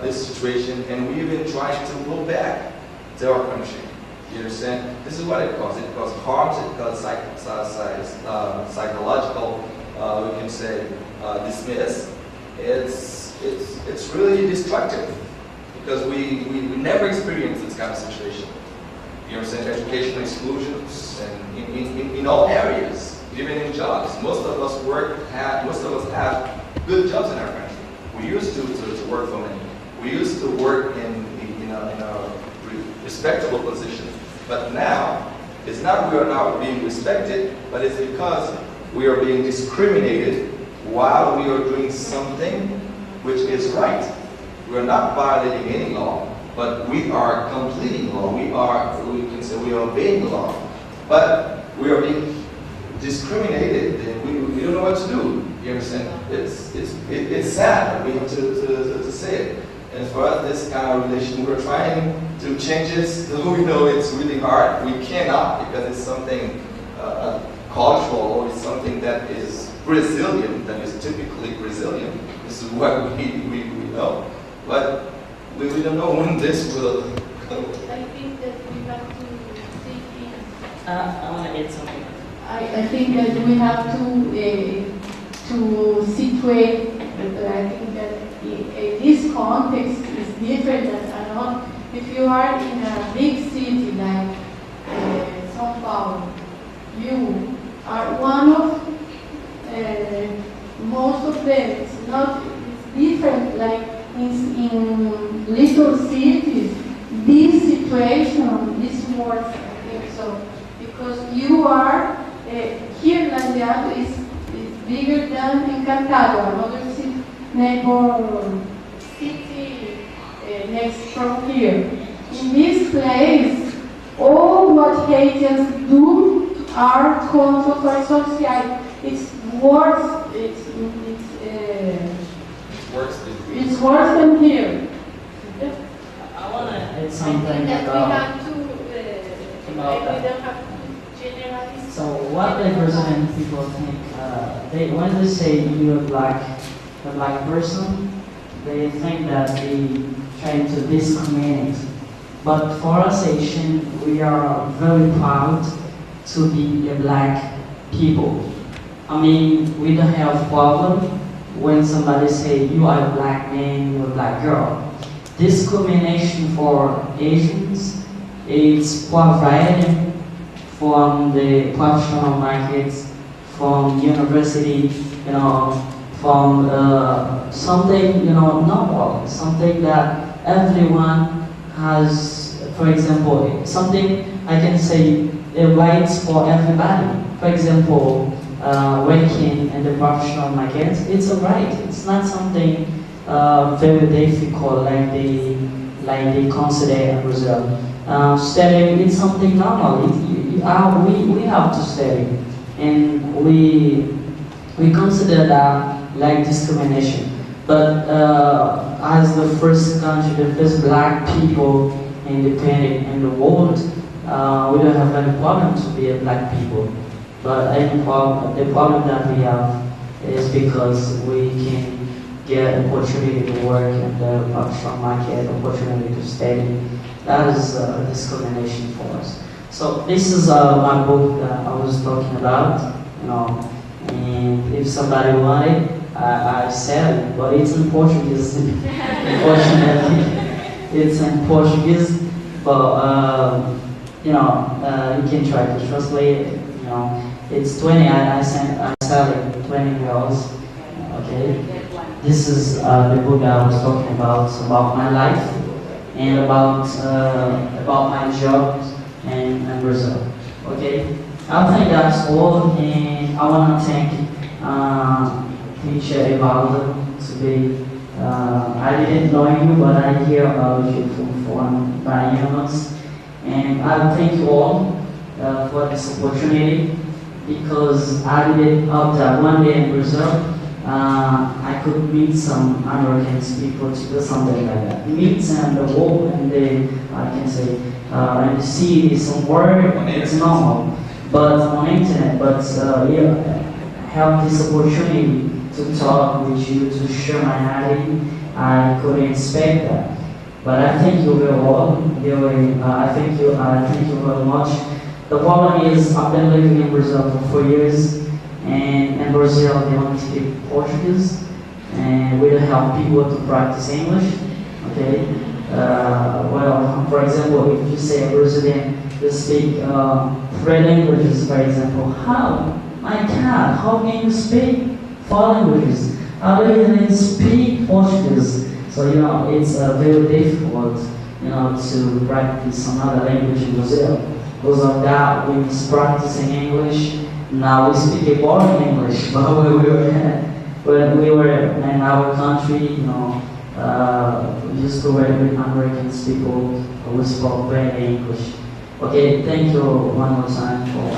this situation, and we even try to go back to our country. You understand? This is what it causes. It causes harms, it causes psychological, we can say, dismiss. It's really destructive, because we never experienced this kind of situation. You understand? Educational exclusions, and in all areas, even in jobs. Most of us have good jobs in our country. We used to work for money. We used to work in a respectable position. But now, it's not we are not being respected, but it's because we are being discriminated while we are doing something which is right. We are not violating any law, but we are completing law. We can say we are obeying the law, but we are being discriminated, and we don't know what to do. You understand? It's sad. We have to say it. And for us, this kind of relation, we're trying to change it. So we know it's really hard. We cannot, because it's something cultural, or it's something that is Brazilian, that is typically Brazilian. This is what we know. But we don't know when this will go. I think that we have to see things. I want to add something. I think that we have to situate. I think that this context is different than another. If you are in a big city like São Paulo, you are one of most of them. It's different. Like in little cities, this situation is worse. I think so, because you are here. Lajeado is bigger than Encontro, another city, neighbor city next from here. In this place, all what Haitians do are contra social. It's worse. It's worse than here. I want to add I something think that we about have to. We about that. don't have to generalize. So what the Brazilian people think, when they say you're a black person, they think that they trying to discriminate. But for us Asian, we are very proud to be a black people. I mean, we don't have problem when somebody say you are a black man, you're a black girl. Discrimination for Asians is provided from the professional markets, from university, from something, normal, something that everyone has. For example, something I can say rights for everybody. For example, working in the professional market, it's alright. It's not something very difficult like they consider in Brazil. Studying is something normal. We have to study, and we consider that like discrimination. But as the first country, the first black people independent in the world, we don't have any problem to be a black people. But the problem that we have is because we can get opportunity to work in the professional market, opportunity to study. That is discrimination for us. So this is my book that I was talking about, and if somebody wanted, I sell it, but it's in Portuguese. Unfortunately, it's in Portuguese, but you can try to translate it. It's 20. I sell it $20. Okay. This is the book that I was talking about my life and about my job in Brazil. Okay. I think that's all, and I want to thank teacher Evaldo to be. I didn't know you, but I hear about you from Baianos, and I thank you all for this opportunity, because I did hope that one day in Brazil I could meet some American people to do something like that. Meet them the world, and then I can say and see somewhere it's normal, but on internet. But have this opportunity to talk with you, to share my reality. I couldn't expect that, but I thank you very well. I thank you very much. The problem is I've been living in Brazil for 4 years, and in Brazil they only speak Portuguese, and we don't have people to practice English. Okay, well, for example, if you say a Brazilian, you speak 3 languages, for example. How? My God, how can you speak 4 languages? How do you speak Portuguese? So it's very difficult, to practice another language in Brazil. Because of that, we was practicing English. Now we speak a boring English, but when we were in our country, we used to work with American people who spoke better English. Okay, thank you one more time for.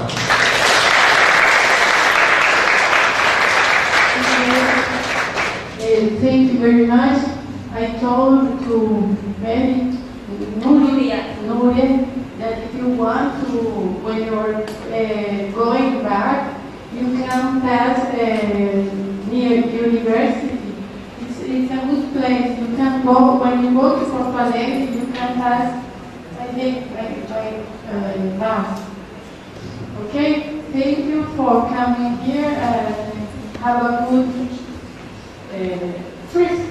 Thank you very much. I told to Mary, Nuria, that if you want to, when you're going back, you can pass near university. It's a good place. You can go, when you go to Fortaleza, you can pass, I think, by bus. Okay? Thank you for coming here, and have a good first